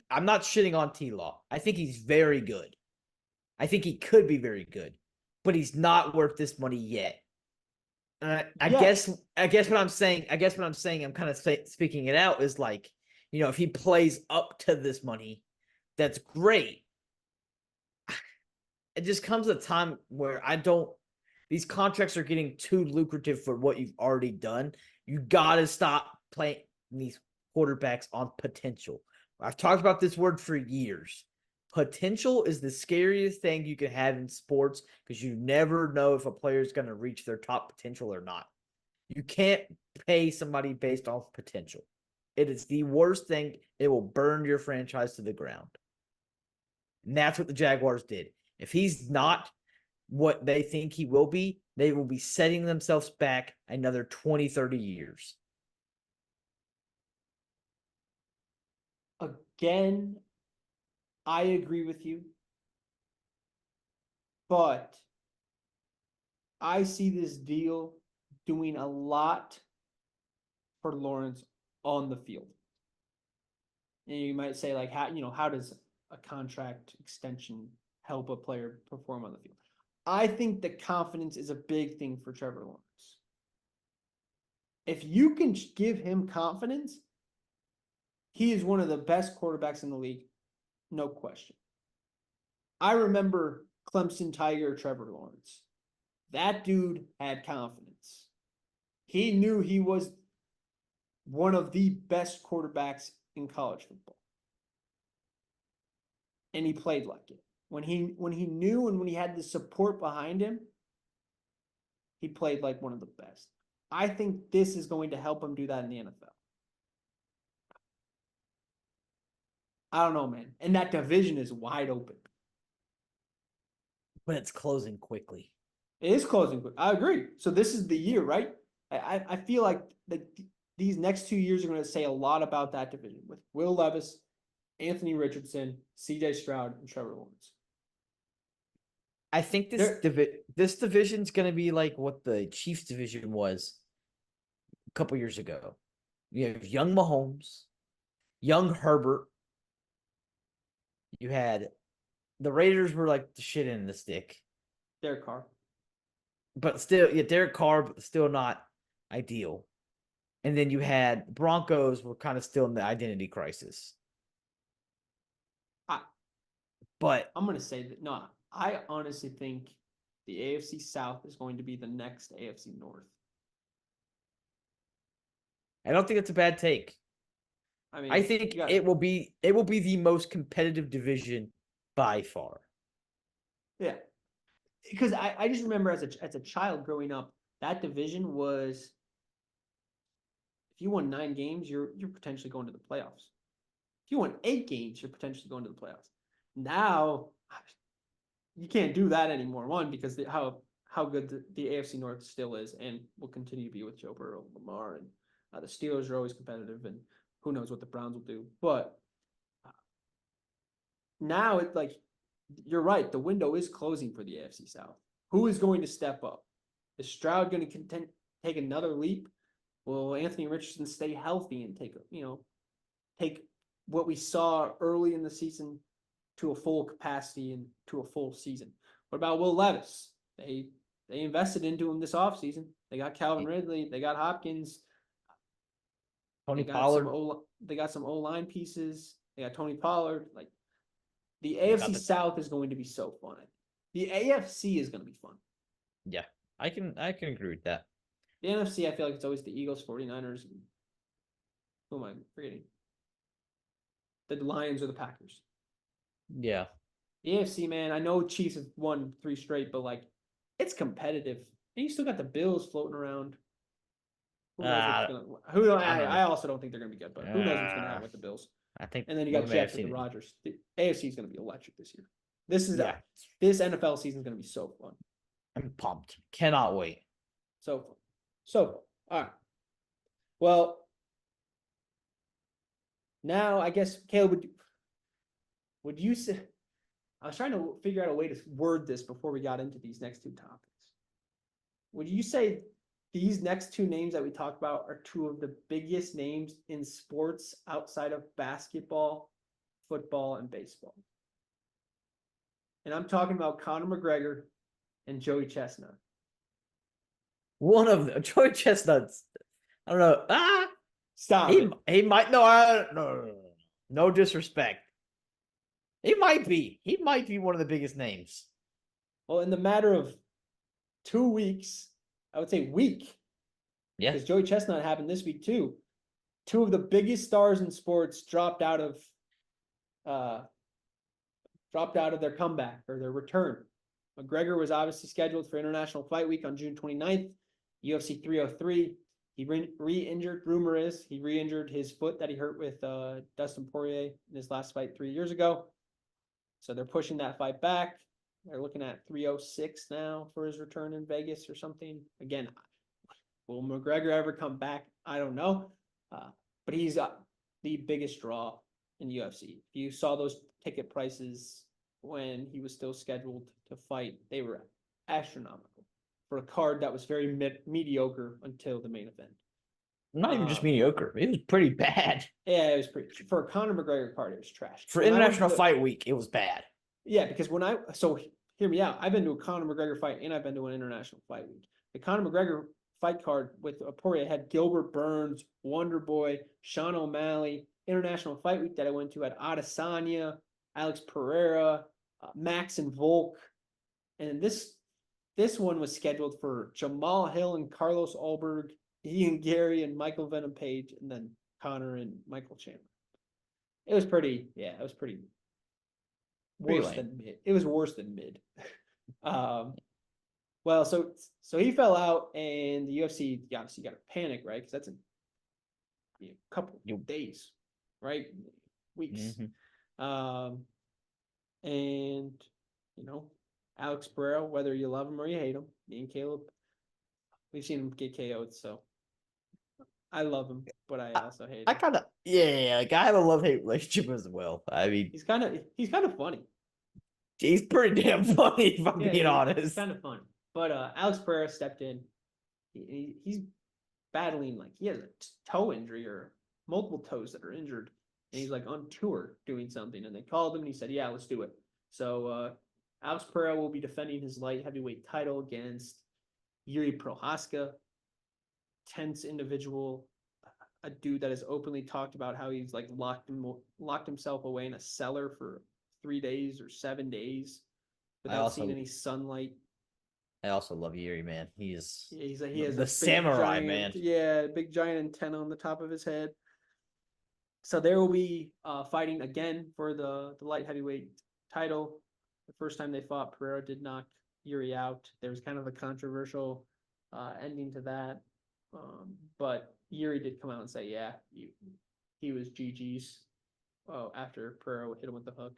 I'm not shitting on T-Law. I think he's very good. I think he could be very good, but he's not worth this money yet. I guess what I'm saying, I'm kind of speaking it out is like, if he plays up to this money, that's great. It just comes a time where these contracts are getting too lucrative for what you've already done. You got to stop playing these quarterbacks on potential. I've talked about this word for years. Potential is the scariest thing you can have in sports because you never know if a player is going to reach their top potential or not. You can't pay somebody based off potential. It is the worst thing. It will burn your franchise to the ground. And that's what the Jaguars did. If he's not what they think he will be, they will be setting themselves back another 20, 30 years. Again, I agree with you, but I see this deal doing a lot for Lawrence on the field. And you might say, like, how does a contract extension help a player perform on the field? I think the confidence is a big thing for Trevor Lawrence. if you can give him confidence, he is one of the best quarterbacks in the league, no question. I remember Clemson Tiger Trevor Lawrence. That dude had confidence. He knew he was one of the best quarterbacks in college football. And he played like it. When he knew and when he had the support behind him, he played like one of the best. I think this is going to help him do that in the NFL. I don't know, man. And that division is wide open. But it's closing quickly. It is closing quick. I agree. So this is the year, right? I feel like these next 2 years are going to say a lot about that division with Will Levis, Anthony Richardson, CJ Stroud, and Trevor Lawrence. I think this division's going to be like what the Chiefs division was a couple years ago. You have young Mahomes, young Herbert. You had the Raiders were like the shit in the stick. Derek Carr. But still, yeah, Derek Carr, but still not ideal. And then you had Broncos were kind of still in the identity crisis. But I'm going to say that, no, I honestly think the AFC South is going to be the next AFC North. I don't think it's a bad take. I mean, I think it will be the most competitive division by far. Yeah. Because I just remember as a child growing up, that division was, if you won 9 games, you're potentially going to the playoffs. If you won 8 games, you're potentially going to the playoffs. Now, you can't do that anymore. One, because how good the AFC North still is and will continue to be with Joe Burrow, Lamar, and the Steelers are always competitive, and who knows what the Browns will do. But now it's like, you're right. The window is closing for the AFC South. Who is going to step up? Is Stroud going to take another leap? Will Anthony Richardson stay healthy and take what we saw early in the season to a full capacity and to a full season? What about Will Levis? They invested into him this offseason. They got Calvin Ridley. They got Hopkins. Tony Pollard. They got some O-line pieces. They got Tony Pollard. Like, the AFC South is going to be so fun. The AFC is going to be fun. Yeah, I can agree with that. The NFC, I feel like it's always the Eagles, 49ers. Who am I forgetting? The Lions or the Packers. Yeah. The AFC, man, I know Chiefs have won 3 straight, but like, it's competitive. And you still got the Bills floating around. Who knows I also don't think they're going to be good, but who knows what's going to happen with the Bills. I think, and then you got Jets with the Rodgers. The AFC is going to be electric this year. This NFL season is going to be so fun. I'm pumped. Cannot wait. So fun. So fun. All right. Well, now I guess, Caleb, would you say, I was trying to figure out a way to word this before we got into these next 2 topics. Would you say these next 2 names that we talked about are 2 of the biggest names in sports outside of basketball, football, and baseball? And I'm talking about Conor McGregor and Joey Chestnut. One of them, Joey Chestnut's, I don't know. Stop. He might, no disrespect. He might be one of the biggest names. Well, in the matter of 2 weeks, I would say week. Yeah. Because Joey Chestnut happened this week too. 2 of the biggest stars in sports dropped out of their comeback or their return. McGregor was obviously scheduled for International Fight Week on June 29th, UFC 303. He re-injured, rumor is, he re-injured his foot that he hurt with Dustin Poirier in his last fight 3 years ago. So they're pushing that fight back. They're looking at 306 now for his return in Vegas or something. Again, will McGregor ever come back? I don't know. But he's the biggest draw in the UFC. If you saw those ticket prices when he was still scheduled to fight, they were astronomical for a card that was very mediocre until the main event. Not even just mediocre. It was pretty bad. Yeah, it was pretty. For a Conor McGregor card, it was trash. For International Fight Week, it was bad. Yeah, because so hear me out. I've been to a Conor McGregor fight and I've been to an International Fight Week. The Conor McGregor fight card with Poirier had Gilbert Burns, Wonder Boy, Sean O'Malley. International Fight Week that I went to had Adesanya, Alex Pereira, Max and Volk, and this one was scheduled for Jamal Hill and Carlos Ulberg, Ian Gary and Michael Venom Page, and then Connor and Michael Chandler. It was pretty worse than mid. It was worse than mid. Well, so he fell out, and the UFC obviously got a panic, right? Because that's a couple days, right? Weeks. Mm-hmm. And Alex Pereira, whether you love him or you hate him, me and Caleb, we've seen him get KO'd, so I love him, but I also hate him. I kind of like I have a love-hate relationship as well. I mean, he's kind of funny. He's pretty damn funny, if I'm being honest. He's kind of funny. But Alex Pereira stepped in. He's battling, like, he has a toe injury or multiple toes that are injured, and he's like on tour doing something, and they called him and he said, yeah, let's do it. So Alex Pereira will be defending his light heavyweight title against Yuri Prohaska, tense individual, a dude that has openly talked about how he's like locked himself away in a cellar for 3 days or 7 days without seeing any sunlight. I also love Yuri, man. He has the samurai, giant, man. Yeah, big giant antenna on the top of his head. So there will be fighting again for the light heavyweight title. The first time they fought, Pereira did knock Yuri out. There was kind of a controversial ending to that. But Yuri did come out and say, yeah, he was GG's after Pereira hit him with the hook.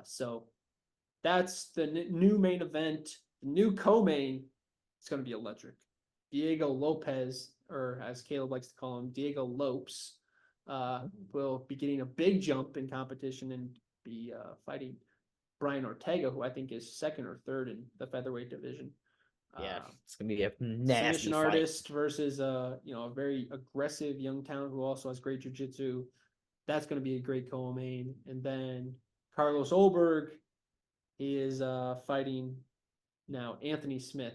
So that's the new main event. The new co-main is going to be electric. Diego Lopez, or as Caleb likes to call him, Diego Lopes, will be getting a big jump in competition and be fighting Brian Ortega, who I think is second or third in the featherweight division. Yeah, it's gonna be a nasty submission fight. Artist versus a very aggressive young talent who also has great jiu-jitsu. That's going to be a great co-main. And then Carlos Ulberg, he is fighting now Anthony Smith,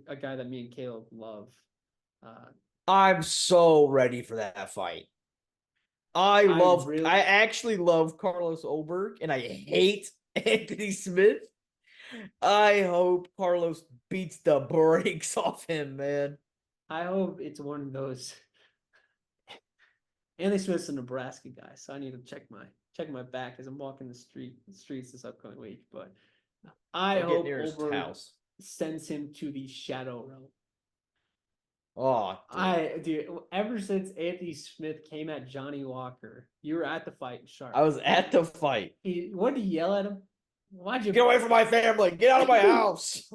a guy that me and Caleb love. I'm so ready for that fight. I actually love Carlos Ulberg, and I hate Anthony Smith. I hope Carlos beats the brakes off him, man. I hope it's one of those. Anthony Smith's a Nebraska guy, so I need to check my back as I'm walking the streets this upcoming week. But I hope Ulberg sends him to the Shadow Realm. Oh, dude, ever since Anthony Smith came at Johnny Walker, you were at the fight in Charlotte. I was at the fight. What did he yell at him? Why'd you get away from my family? Get out of my house!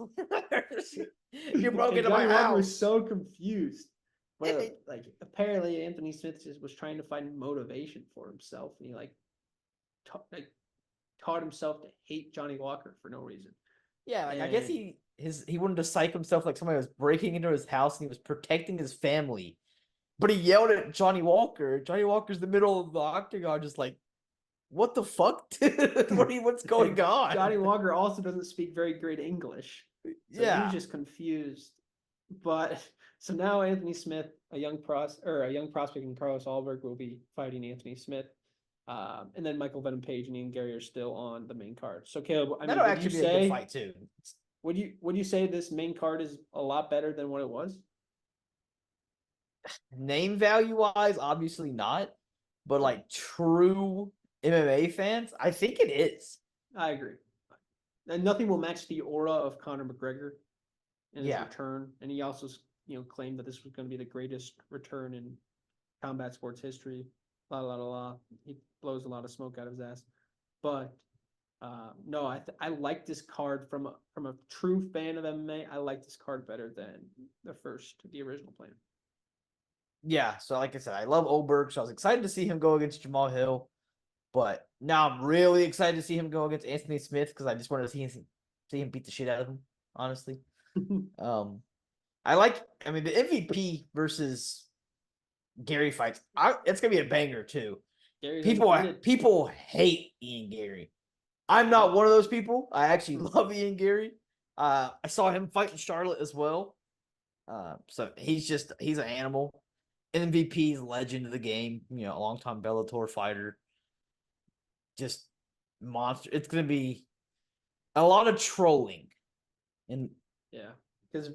You broke into my house. Walker was so confused. But like, apparently Anthony Smith just was trying to find motivation for himself, and he taught himself to hate Johnny Walker for no reason. Yeah, I guess he wanted to psych himself like somebody was breaking into his house and he was protecting his family. But he yelled at Johnny Walker. Johnny Walker's in the middle of the octagon, just like, what the fuck? What's going on? Johnny Walker also doesn't speak very great English. So he was just confused. But so now Anthony Smith, a young prospect in Carlos Ulberg, will be fighting Anthony Smith. And then Michael Venom Page and Ian Gary are still on the main card. So Caleb, that'll actually be a good fight too. Would you say this main card is a lot better than what it was? Name value wise, obviously not. But like true MMA fans, I think it is. I agree. And nothing will match the aura of Conor McGregor in his return. And he also, claimed that this was going to be the greatest return in combat sports history. He blows a lot of smoke out of his ass. But no, I like this card from a true fan of MMA. I like this card better than the original plan. Yeah, so like I said, I love Ulberg, so I was excited to see him go against Jamal Hill. But now I'm really excited to see him go against Anthony Smith because I just wanted to see him beat the shit out of him, honestly. The MVP versus Gary fights. It's gonna be a banger too. People hate Ian Gary. I'm not one of those people. I actually love Ian Gary. I saw him fight in Charlotte as well. So he's an animal. MVP, legend of the game. A longtime Bellator fighter. Just monster. It's gonna be a lot of trolling, and Yeah, because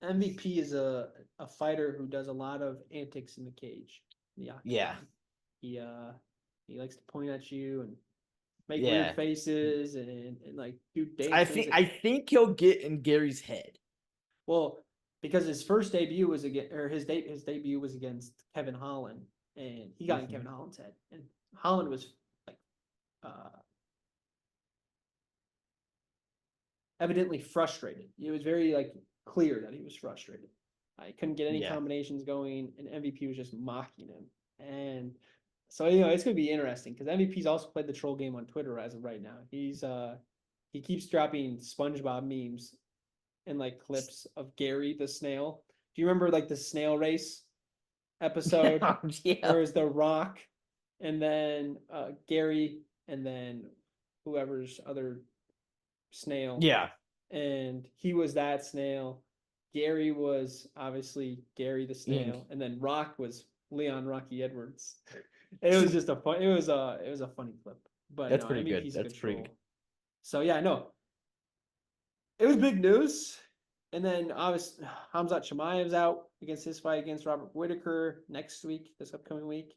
MVP is a fighter who does a lot of antics in the cage. In the yeah, octagon. He likes to point at you and make weird yeah. faces and like do I dances. think he'll get in Gary's head. Well, because his first debut was against, or his debut was against Kevin Holland, and he got in Kevin Holland's head, and Holland was like uh, evidently frustrated. It was very like clear that he was frustrated. I couldn't get any Yeah. combinations going, and MVP was just mocking him. And so it's gonna be interesting because MVP's also played the troll game on Twitter as of right now. He keeps dropping SpongeBob memes and like clips of Gary the snail. Do you remember like the snail race episode Yeah. where it's The Rock and then Gary and then whoever's other snail? Yeah. And he was that snail. Gary was obviously Gary the snail, and then Rock was Leon Rocky Edwards. It was just a fun. It was a funny clip. But That's no, pretty good. MVP's a That's good pretty troll. good. So yeah, no, it was big news. And then obviously Hamzat Chimaev's out against his fight against Robert Whitaker next week, this upcoming week.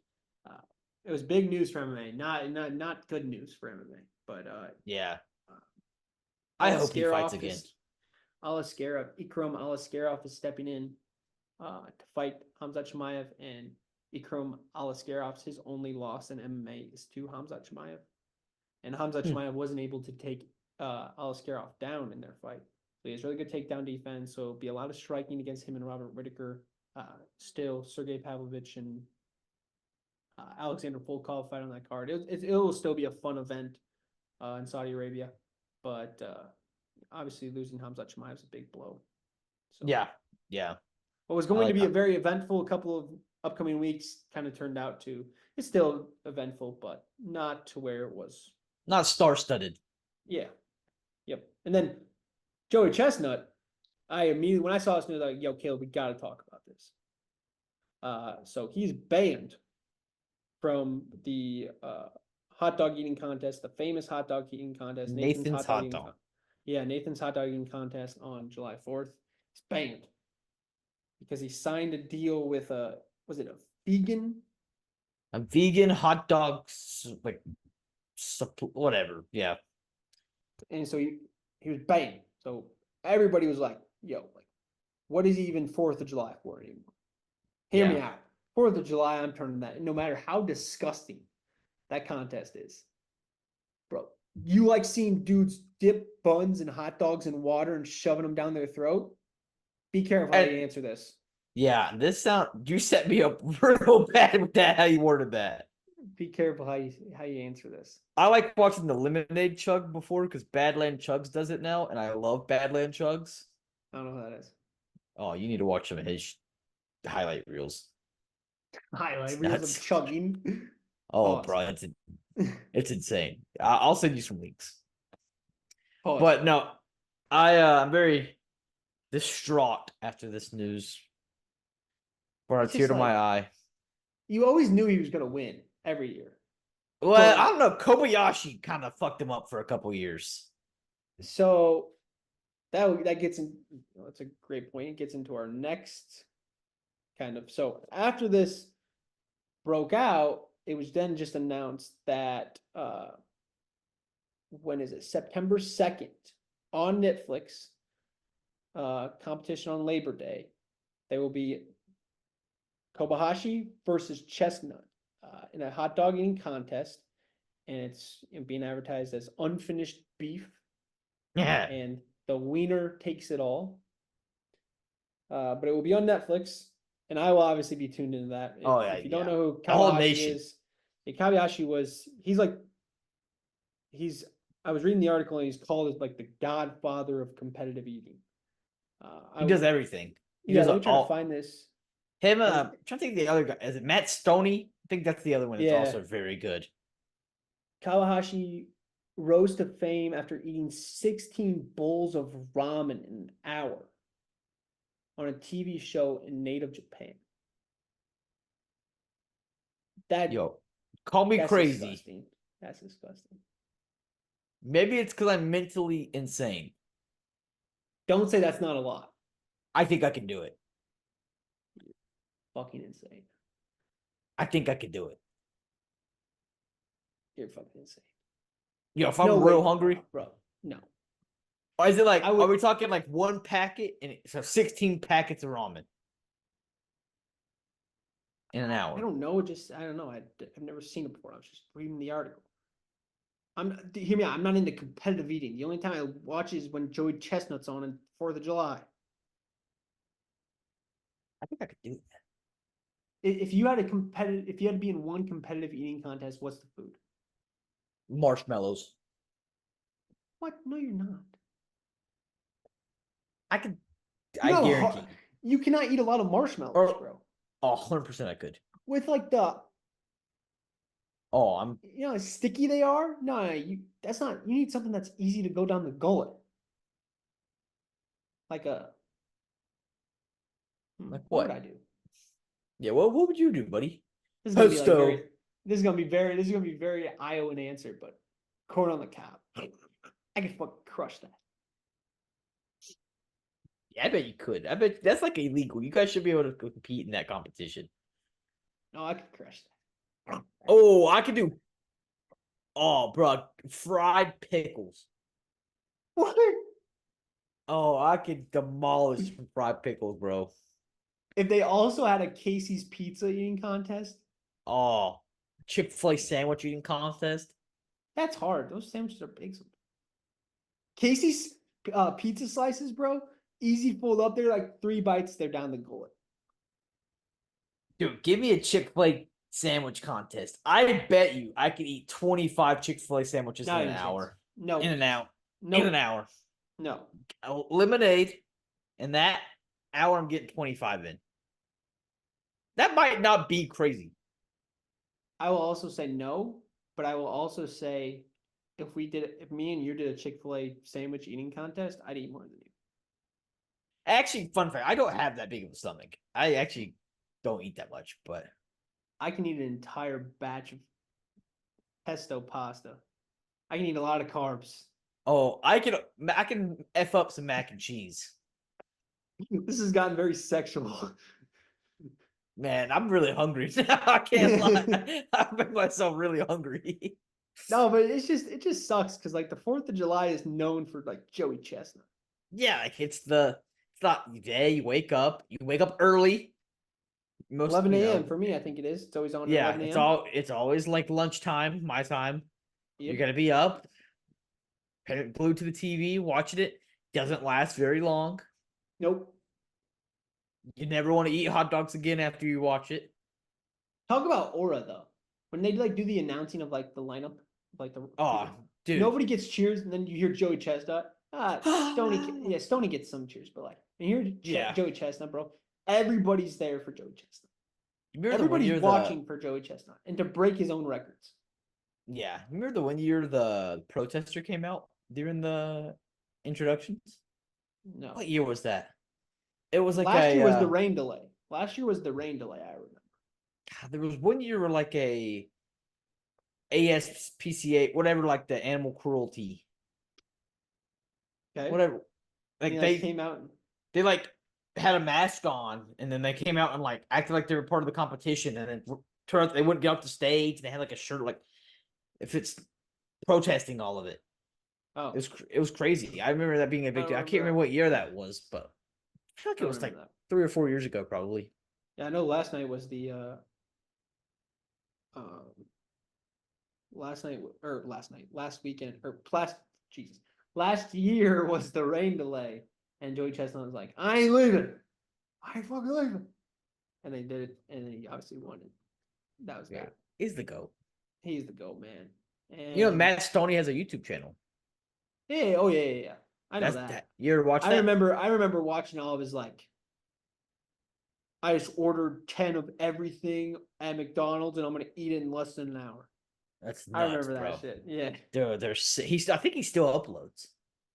It was big news for MMA, not good news for MMA, but Yeah. I hope he fights Alaskarov again. Ikram Alaskarov is stepping in to fight Hamzat Chimaev, and Ikram Alaskarov's his only loss in MMA is to Hamzat Chimaev, and Hamzat Chimaev wasn't able to take Alaskarov down in their fight. So he has really good takedown defense. So it'll be a lot of striking against him and Robert Whitaker. Still, Sergey Pavlovich and Alexander Volkov fight on that card. It will still be a fun event in Saudi Arabia, but obviously losing Hamzat Chimaev is a big blow. So, Yeah. what was going to be a very eventful couple of upcoming weeks kind of turned out to, it's still eventful, but not to where it was. Not star-studded. Yeah. Yep. And then Joey Chestnut, I immediately, when I saw this news, I was like, yo, Caleb, we got to talk about this. So he's banned from the hot dog eating contest, the famous hot dog eating contest, Nathan's hot dog. Nathan's hot dog eating contest on July 4th. He's banned because he signed a deal with was it a vegan? A vegan hot dogs, like whatever. Yeah. And so he was banned. So everybody was like, yo, like, what is he even 4th of July for anymore? Hear me out. 4th of July, I'm turning that. No matter how disgusting that contest is. Bro, you like seeing dudes dip buns and hot dogs in water and shoving them down their throat? Be careful how you answer this. Yeah, you set me up real bad with that, how you worded that. Be careful how you answer this. I like watching the Lemonade Chug before because Badland Chugs does it now, and I love Badland Chugs. I don't know who that is. Oh, you need to watch some of his highlight reels. Highlight reels of chugging. Oh, bro, it's insane. I'll send you some links. Pause. But no, I'm very distraught after this news. Brought a tear to my eye. You always knew he was going to win every year. Well, I don't know. Kobayashi kind of fucked him up for a couple years. So that gets in. That's a great point. It gets into our next kind of. So after this broke out, it was then just announced that when is it? September 2nd on Netflix, competition on Labor Day. There will be Kobayashi versus Chestnut in a hot dog eating contest, and it's being advertised as unfinished beef. Yeah. And the wiener takes it all. But it will be on Netflix, and I will obviously be tuned into that. If you don't know who Kobayashi is, Kobayashi I was reading the article, and he's called as like the godfather of competitive eating. He does everything. Let me try to find this. Him, I'm trying to think of the other guy. Is it Matt Stoney? I think that's the other one. It's also very good. Kawahashi rose to fame after eating 16 bowls of ramen in an hour. on a TV show in native Japan. That Yo, call me that's crazy. disgusting. That's disgusting. Maybe it's because I'm mentally insane. Don't say that's not a lot. I think I can do it. Fucking insane. I think I can do it. You're fucking insane. Yo, if I'm No, real wait, hungry, bro. No. or is it like, I would- are we talking like one packet and so 16 packets of ramen in an hour? I don't know. I don't know. I've never seen it before. I was just reading the article. Hear me out. I'm not into competitive eating. The only time I watch is when Joey Chestnut's on 4th of July. I think I could do that. If you had to be in one competitive eating contest, what's the food? Marshmallows. What? No, you're not. I could. You I have a guarantee. you cannot eat a lot of marshmallows, Or- bro. Oh, 100% I could. With like the Oh, I'm. you know how sticky they are. No, that's not. You need something that's easy to go down the gullet. Like a. Like What what? would I do? Yeah, what would you do, buddy? This is gonna be like Pesto. very. This is gonna be very Iowan answer, but corn on the cob. I could fucking crush that. Yeah, I bet you could. I bet that's like illegal. You guys should be able to compete in that competition. No, I could crush that. Oh, I could do. Oh, bro, fried pickles. What? Oh, I could demolish some fried pickles, bro. If they also had a Casey's pizza eating contest, Oh, Chick-fil-A sandwich eating contest. that's hard. Those sandwiches are big. Casey's pizza slices, bro, easy fold up. They're like 3 bites. They're down the gullet. Dude, give me a Chick-fil-A sandwich contest. I bet you I could eat 25 Chick-fil-A sandwiches Not in even an a chance. hour. No. In and out. No. In an hour. No. Lemonade. In that hour, I'm getting 25 in. That might not be crazy. I will also say no, but I will also say if me and you did a Chick-fil-A sandwich eating contest, I'd eat more than you. Actually, fun fact, I don't have that big of a stomach. I actually don't eat that much, but I can eat an entire batch of pesto pasta. I can eat a lot of carbs. oh, I can F up some mac and cheese. This has gotten very sexual. Man, I'm really hungry. I can't lie. I make myself really hungry. No, but it just sucks because like the 4th of July is known for like Joey Chestnut. Yeah, like it's not your day. You wake up early. 11 a.m. for me, I think it is. It's always on at Yeah, 11 a.m. it's always like lunchtime, my time. Yep. You gotta be up, glued to the TV, watching it. Doesn't last very long. Nope. You never want to eat hot dogs again after you watch it. Talk about aura though. When they like do the announcing of like the lineup, like the Oh, dude. nobody gets cheers, and then you hear Joey Chestnut. Stoney gets some cheers, but like when you hear Joey Chestnut, bro, everybody's there for Joey Chestnut. Everybody's watching for Joey Chestnut and to break his own records. Yeah. Remember the one year the protester came out during the introductions? No. What year was that? It was like last year was the rain delay. Last year was the rain delay, I remember. God, there was one year where like a ASPCA, whatever, like the animal cruelty. Okay. Whatever. Like they came out and they like had a mask on, and then they came out and like acted like they were part of the competition, and then turned out they wouldn't get off the stage. They had like a shirt, like if it's protesting all of it. oh, It was crazy. I remember that being a big deal. I can't remember what year that was, but I feel like it was like 3 or 4 years ago, probably. Yeah, I know last night was the last weekend last year was the rain delay, and Joey Chestnut was like, I ain't leaving. I ain't fucking leaving. And they did it, and then he obviously won it. That was that. He's the GOAT. He's the GOAT, man. And you know, Matt Stoney has a YouTube channel. Yeah, yeah. I know that. You ever watch that? I remember watching all of his like. I just ordered 10 of everything at McDonald's, and I'm gonna eat it in less than an hour. That's nuts, I remember bro. that shit. Yeah. Dude, I think he still uploads.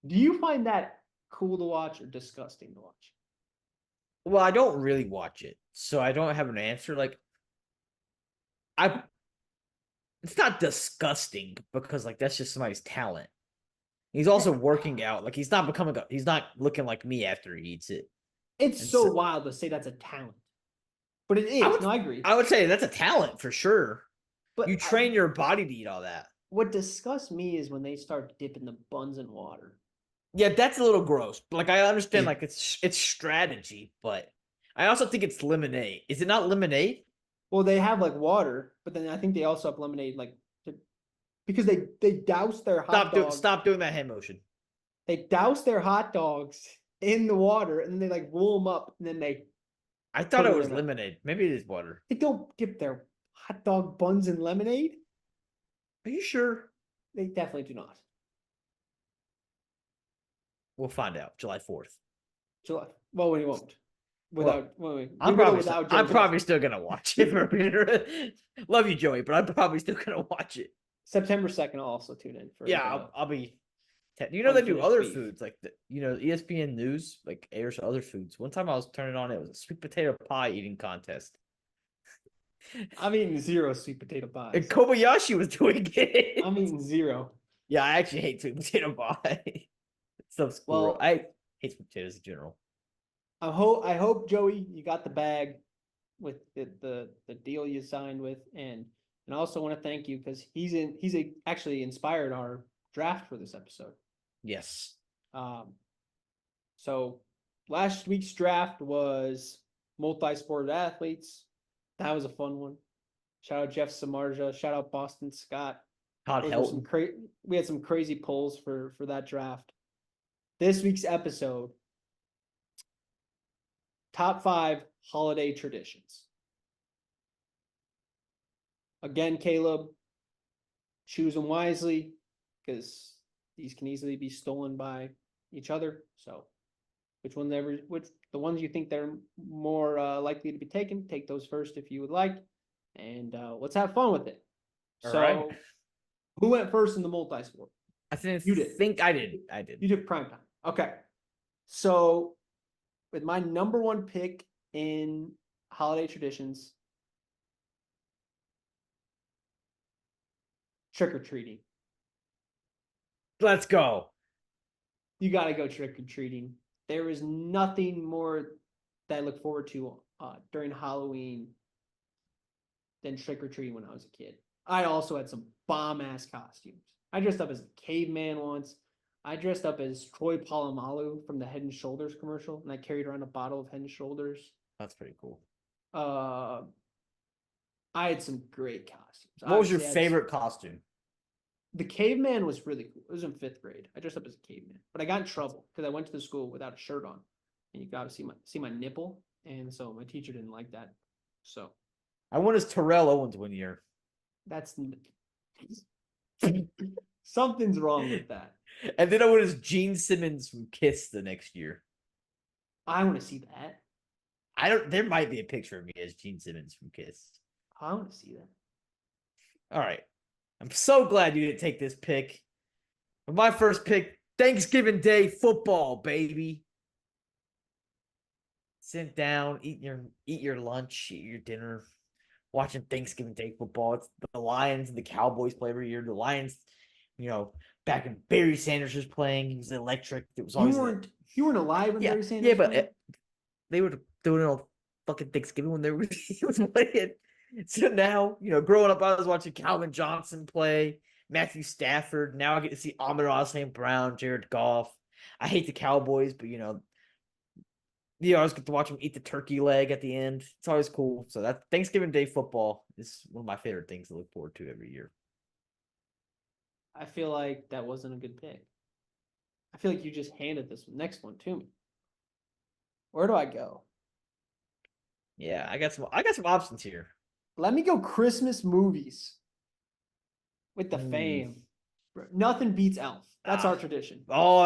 Do you find that cool to watch or disgusting to watch? Well, I don't really watch it, so I don't have an answer. Like, I, it's not disgusting because like that's just somebody's talent. He's also working out. Like he's not he's not looking like me after he eats it. It's And so so wild to say that's a talent, but it I is. would No, I agree. I would say that's a talent for sure. You But train your body to eat all that. what disgusts me is when they start dipping the buns in water. Yeah, that's a little gross. Like I understand, like it's strategy, but I also think it's lemonade. Is it not lemonade? Well, they have like water, but then I think they also have lemonade, like because they douse their hot dogs. Stop doing that hand motion. They douse their hot dogs in the water, and then they like roll them up, and then they I put thought them it in was their mouth. lemonade. Maybe it is water. They don't dip their hot dog buns in lemonade. Are you sure? They definitely do not. We'll find out. July 4th. July. Well, we won't. Without, wait, I'm Joey probably still gonna watch it. Love you, Joey, but I'm probably still gonna watch it. September 2nd. I'll also tune in for. Yeah, I'll be. You know they do Unfinished other beef. foods like ESPN News like airs other foods. One time I was turning on it was a sweet potato pie eating contest. I'm eating 0 sweet potato And pies. Kobayashi was doing it. I'm eating 0. Yeah, I actually hate sweet potato pie. Stuff's cool. Well, I hate sweet potatoes in general. I hope Joey, you got the bag with the deal you signed with, and I also want to thank you because he's actually inspired our draft for this episode. Yes. So last week's draft was multi-sport athletes. That was a fun one. Shout out Jeff Samarja. Shout out Boston Scott. Todd Helton. We had some crazy polls for that draft. This week's episode, top 5 holiday traditions. Again, Caleb, choose them wisely because these can easily be stolen by each other. So, which the ones you think they're more likely to be taken, take those first if you would like, and let's have fun with it. All right. Who went first in the multi-sport? I think You did. I did. You did prime time. Okay. So, with my number 1 pick in holiday traditions, trick-or-treating. Let's go. You got to go trick-or-treating. There is nothing more that I look forward to during Halloween than trick-or-treating when I was a kid. I also had some bomb-ass costumes. I dressed up as a caveman once. I dressed up as Troy Polamalu from the Head and Shoulders commercial, and I carried around a bottle of Head and Shoulders. That's pretty cool. I had some great costumes. What was your favorite costume? The caveman was really cool. It was in 5th grade. I dressed up as a caveman, but I got in trouble because I went to the school without a shirt on, and you got to see my nipple, and so my teacher didn't like that. So I went as Terrell Owens one year. that's something's wrong with that. And then I went as Gene Simmons from Kiss the next year. I want to see that. There might be a picture of me as Gene Simmons from Kiss. I want to see that. All right. I'm so glad you didn't take this pick. But my first pick, Thanksgiving Day football, baby. Sit down, eat your lunch, eat your dinner, watching Thanksgiving Day football. It's the Lions and the Cowboys play every year. The Lions, back when Barry Sanders was playing, he was electric. It was always you weren't alive when Barry Sanders. Yeah, but they were doing it on fucking Thanksgiving when he was playing. So now, growing up, I was watching Calvin Johnson play, Matthew Stafford. Now I get to see Amon-Ra St. Brown, Jared Goff. I hate the Cowboys, but I always get to watch them eat the turkey leg at the end. It's always cool. So that Thanksgiving Day football is one of my favorite things to look forward to every year. I feel like that wasn't a good pick. I feel like you just handed this next one to me. Where do I go? Yeah, I got some options here. Let me go Christmas movies with the fame. Nothing beats Elf. That's our tradition. Oh,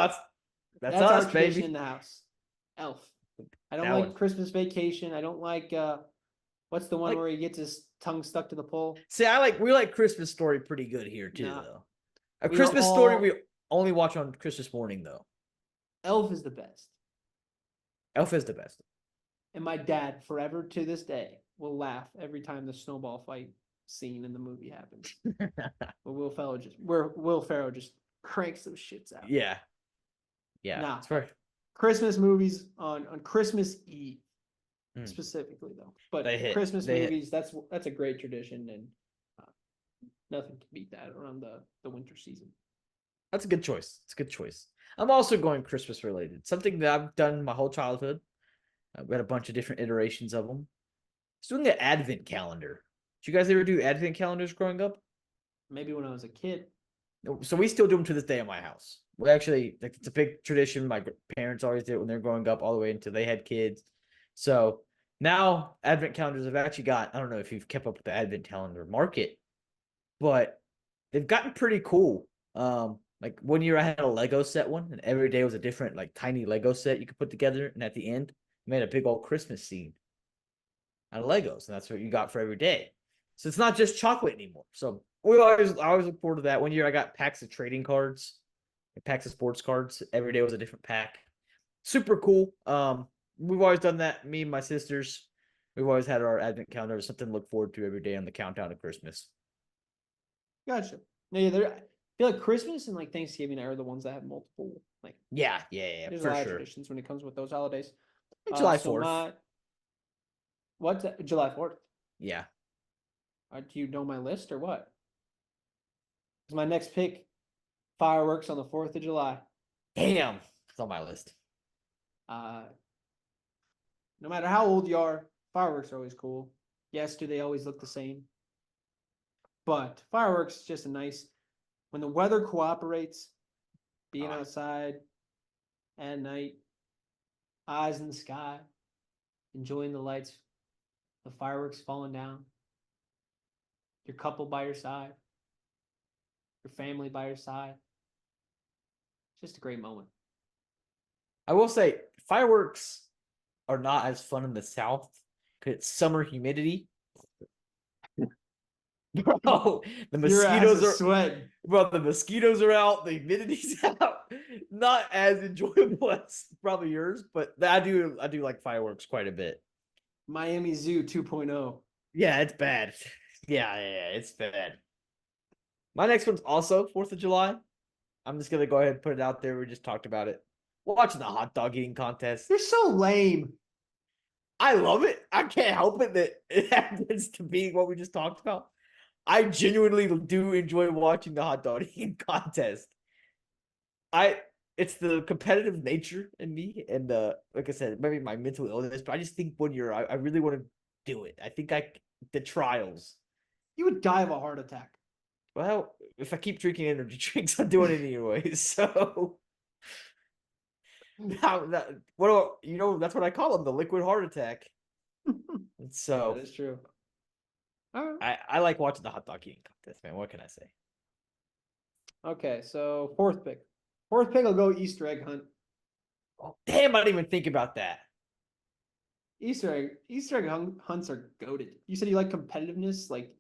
that's us, our tradition baby. in the house. Elf. I don't like Christmas Vacation. I don't like what's the one where he gets his tongue stuck to the pole? See, we like Christmas Story pretty good here too, though. A Christmas Story we only watch on Christmas morning, though. Elf is the best. Elf is the best. And my dad, forever to this day, will laugh every time the snowball fight scene in the movie happens. But Will Ferrell just cranks those shits out. Yeah. Yeah. Nah, It's very Christmas movies on Christmas Eve Mm. specifically though. But They hit. Christmas They hit. movies, that's a great tradition, and nothing can beat that around the winter season. That's a good choice. It's a good choice. I'm also going Christmas related. Something that I've done my whole childhood. I've got a bunch of different iterations of them. It's doing an advent calendar. Did you guys ever do advent calendars growing up? Maybe when I was a kid. So we still do them to this day in my house. We actually, like, it's a big tradition. My parents always did it when they're growing up, all the way until they had kids. So now advent calendars have actually got, I don't know if you've kept up with the advent calendar market, but they've gotten pretty cool. Like one year I had a Lego set one, and every day was a different, like, tiny Lego set you could put together, and at the end, you made a big old Christmas scene out of Legos, and that's what you got for every day. So it's not just chocolate anymore. So I always look forward to that. One year I got packs of trading cards, packs of sports cards. Every day was a different pack. Super cool. We've always done that. Me and my sisters, we've always had our advent calendar, something to look forward to every day on the countdown to Christmas. Gotcha. Yeah, I feel like Christmas and like Thanksgiving are the ones that have multiple. Like, Yeah, there's for a lot of sure. traditions when it comes with those holidays. July So 4th. what's that? July 4th? Yeah. Do you know my list or what? Because my next pick, fireworks on the 4th of July. Damn. It's on my list. No matter how old you are, fireworks are always cool. Yes, do they always look the same? But fireworks is just a nice, when the weather cooperates, being outside at night, eyes in the sky, enjoying the lights, the fireworks falling down, your couple by your side, your family by your side. Just a great moment. I will say fireworks are not as fun in the South because it's summer humidity. Bro, the mosquitoes are sweat. Bro, the mosquitoes are out, the humidity's out. Not as enjoyable as probably yours, but I do like fireworks quite a bit. Miami Zoo 2.0. Yeah, it's bad. Yeah, it's bad. My next one's also 4th of July. I'm just gonna go ahead and put it out there. We just talked about it. Watching the hot dog eating contest. You're so lame. I love it. I can't help it that it happens to be what we just talked about. I genuinely do enjoy watching the hot dog eating contest. It's the competitive nature in me, and like I said, maybe my mental illness, but I just think one year I really want to do it. I think the trials. You would die of a heart attack. Well, if I keep drinking energy drinks, I'm doing it anyways. So now that's what I call them, the liquid heart attack. And so that is true. All right. I like watching the hot dog eating contest, man. What can I say? Okay, so fourth pick. Fourth pick will go Easter egg hunt. Oh, damn, I didn't even think about that. Easter egg hunts are goated. You said you like competitiveness, like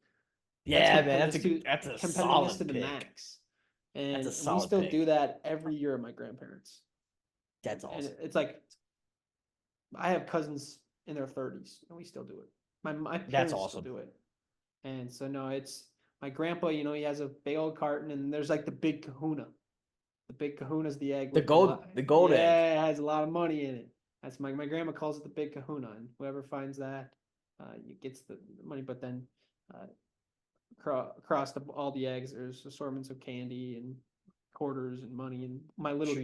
yeah, man, that's a competitiveness solid to the pick. max. And That's a solid we still pick. do that every year at my grandparents. That's awesome. And it's like I have cousins in their 30s, and we still do it. My parents awesome. still do it. And so no, it's my grandpa. You know, he has a big old carton, and there's like the big Kahuna. The big Kahuna's the egg. The gold egg. Yeah, it has a lot of money in it. That's my grandma calls it the big Kahuna, and whoever finds that, gets the money. But then, across all the eggs, there's assortments of candy and quarters and money, and my little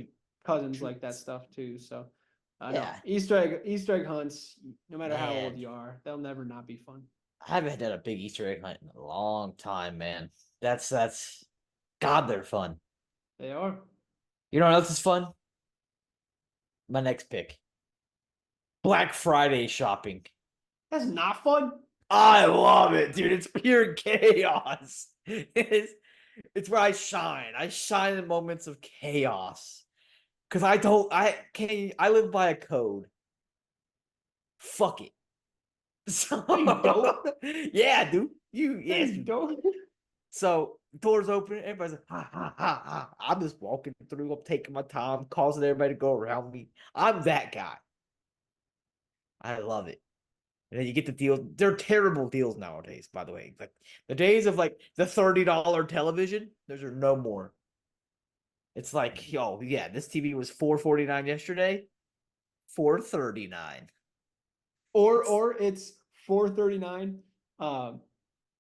cousins like that stuff too. So, no, Easter egg hunts. No matter how old you are, they'll never not be fun. I haven't had a big Easter egg hunt in a long time, man. That's God, they're fun. They are. You know what else is fun? My next pick. Black Friday shopping. That's not fun. I love it, dude. It's pure chaos. It's where I shine. I shine in moments of chaos. Cause I live by a code. Fuck it. So you don't? Yeah, dude. Yes, you don't. So doors open, everybody's like, ha ha ha ha. I'm just walking through, I'm taking my time, causing everybody to go around me. I'm that guy. I love it. And then you get the deal. They're terrible deals nowadays, by the way. Like the days of like the $30 television, those are no more. It's like, oh yeah, this TV was $4.49 yesterday, $4.39. Or it's 439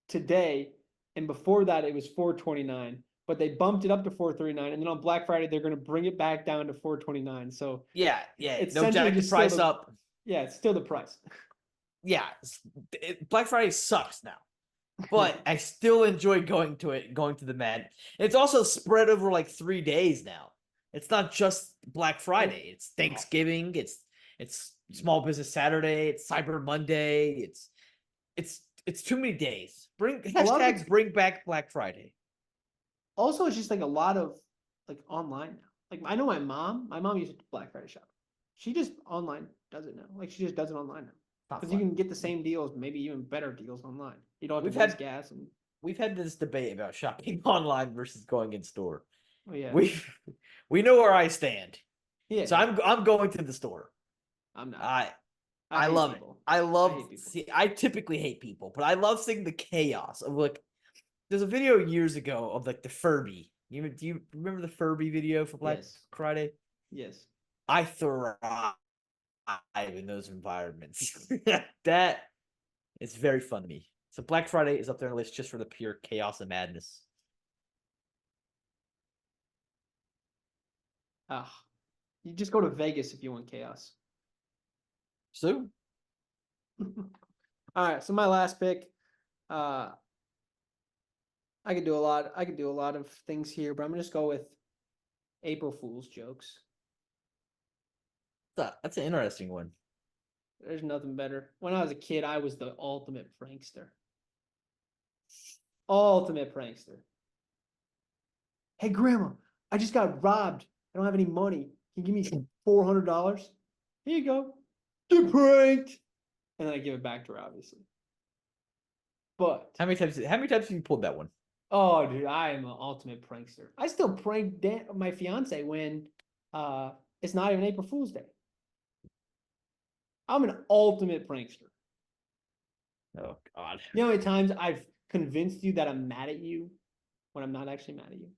today, and before that it was 429. But they bumped it up to 439, and then on Black Friday they're going to bring it back down to 429. So Yeah, it's no essentially jack the just price up. Yeah, it's still the price. Yeah, Black Friday sucks now, but I still enjoy going to the Mad. It's also spread over like 3 days now. It's not just Black Friday. It's Thanksgiving. It's Small Business Saturday. It's Cyber Monday. It's too many days. Bring back Black Friday. Also, it's just like a lot of like online now. Like I know my mom used to Black Friday shop. She just online does it now. Like she just does it online now. Because you can get the same deals, maybe even better deals online. You don't have to waste gas. And we've had this debate about shopping online versus going in store. oh yeah, we know where I stand. Yeah. So I'm going to the store. I'm not. I love people. it. I typically hate people, but I love seeing the chaos of like. There's a video years ago of like the Furby. Do you remember the Furby video for Black Friday? Yes. I thrive in those environments. That is very fun to me. So Black Friday is up there on the list just for the pure chaos and madness. You just go to Vegas if you want chaos. So, all right. So my last pick, I could do a lot. I could do a lot of things here, but I'm gonna just go with April Fool's jokes. That's an interesting one. There's nothing better. When I was a kid, I was the ultimate prankster. Ultimate prankster. Hey, Grandma, I just got robbed. I don't have any money. Can you give me $400? Here you go. Get pranked. And then I give it back to her, obviously. But how many times have you pulled that one? Oh, dude, I am an ultimate prankster. I still prank my fiance when it's not even April Fool's Day. I'm an ultimate prankster. Oh God! You know how many times I've convinced you that I'm mad at you when I'm not actually mad at you?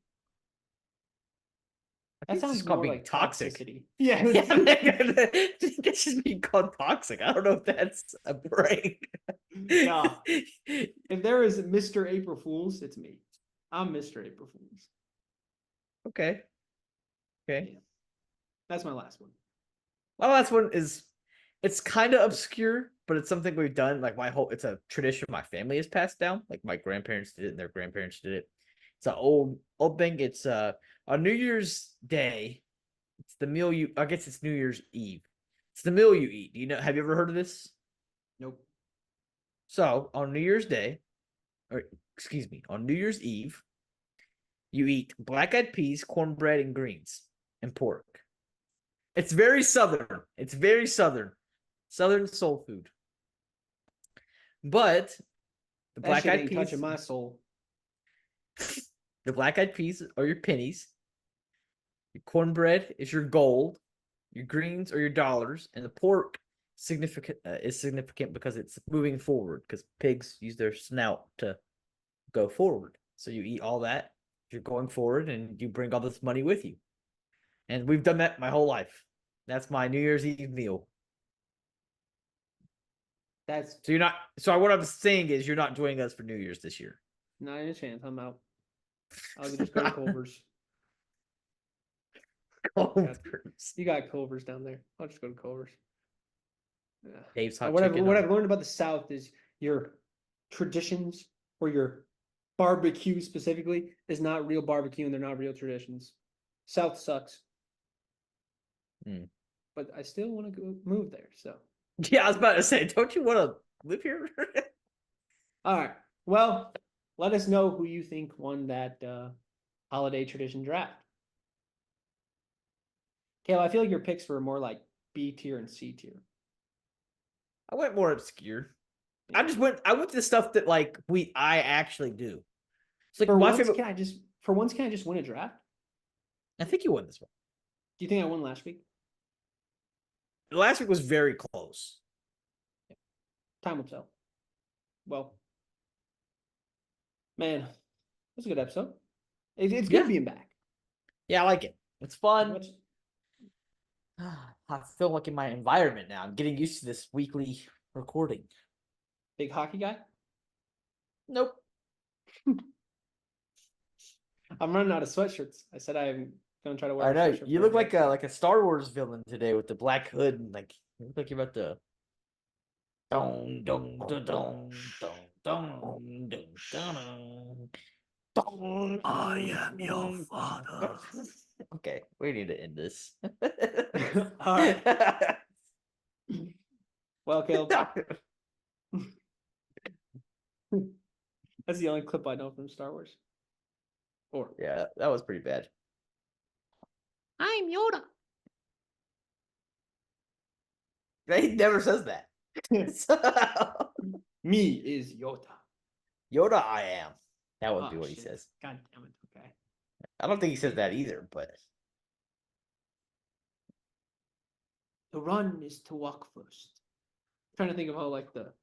That sounds more like toxic. toxicity. Yeah, that's just being called toxic. I don't know if that's a prank. No. If there is Mr. April Fool's, it's me. I'm Mr. April Fool's. Okay. Yeah. That's my last one. My last one it's kind of obscure, but it's something we've done. Like it's a tradition my family has passed down. Like my grandparents did it and their grandparents did it. It's an old thing. It's on New Year's Day. It's the meal I guess it's New Year's Eve. It's the meal you eat. Have you ever heard of this? Nope. So on New Year's Day, on New Year's Eve, you eat black-eyed peas, cornbread, and greens, and pork. It's very southern. Southern soul food. But the black-eyed peas touching my soul. The black-eyed peas are your pennies. Your cornbread is your gold. Your greens are your dollars, and the pork is significant because it's moving forward. Because pigs use their snout to go forward, so you eat all that. You're going forward, and you bring all this money with you. And we've done that my whole life. That's my New Year's Eve meal. So what I'm saying is you're not joining us for New Year's this year. Not a chance. I'm out. I'll just go to Culver's. You got Culver's down there. I'll just go to Culver's. Yeah. Dave's hot what chicken. I've learned about the South is your traditions or your barbecue specifically is not real barbecue and they're not real traditions. South sucks. But I still want to go move there. So yeah, I was about to say, don't you want to live here? All right. Well, let us know who you think won that holiday tradition draft. Kale, I feel like your picks were more like B tier and C tier. I went more obscure. Yeah. I went to the stuff that like I actually do. It's like for once, can I just win a draft? I think you won this one. Do you think I won last week? Last week was very close. Time will tell. Well, man, it was a good episode. It's good Yeah. being back. Yeah, I like it. It's fun. What's- I feel like in my environment now. I'm getting used to this weekly recording. Big hockey guy? Nope. I'm running out of sweatshirts. I said I'm gonna try to wear I a know. sweatshirt You for look every like a Star Wars villain today with the black hood and like you look like you're about to dong dong dong dong dong dong dong dong. I am your father. Okay, we need to end this. All right. Well, Caleb, that's the only clip I know from Star Wars. Or Yeah, that was pretty bad. I'm Yoda. He never says that. Me is Yoda. Yoda, I am. That would be Oh, what he shit. says. God damn it. Okay. I don't think he says that either, but To run is to walk first. I'm trying to think of how like the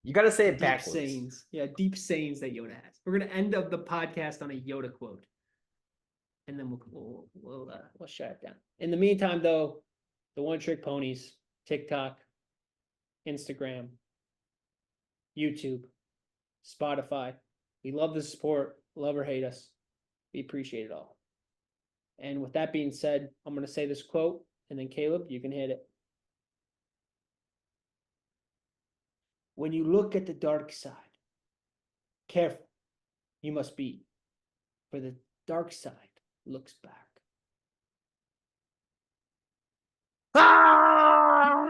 you got to say it deep backwards. sayings. Yeah, deep sayings that Yoda has. We're gonna end up the podcast on a Yoda quote, and then we'll shut it down. In the meantime, though, the One Trick Ponies, TikTok, Instagram, YouTube, Spotify. We love the support. Love or hate us, we appreciate it all. And with that being said, I'm gonna say this quote, and then Caleb, you can hit it. When you look at the dark side, careful you must be, for the dark side looks back. Ah!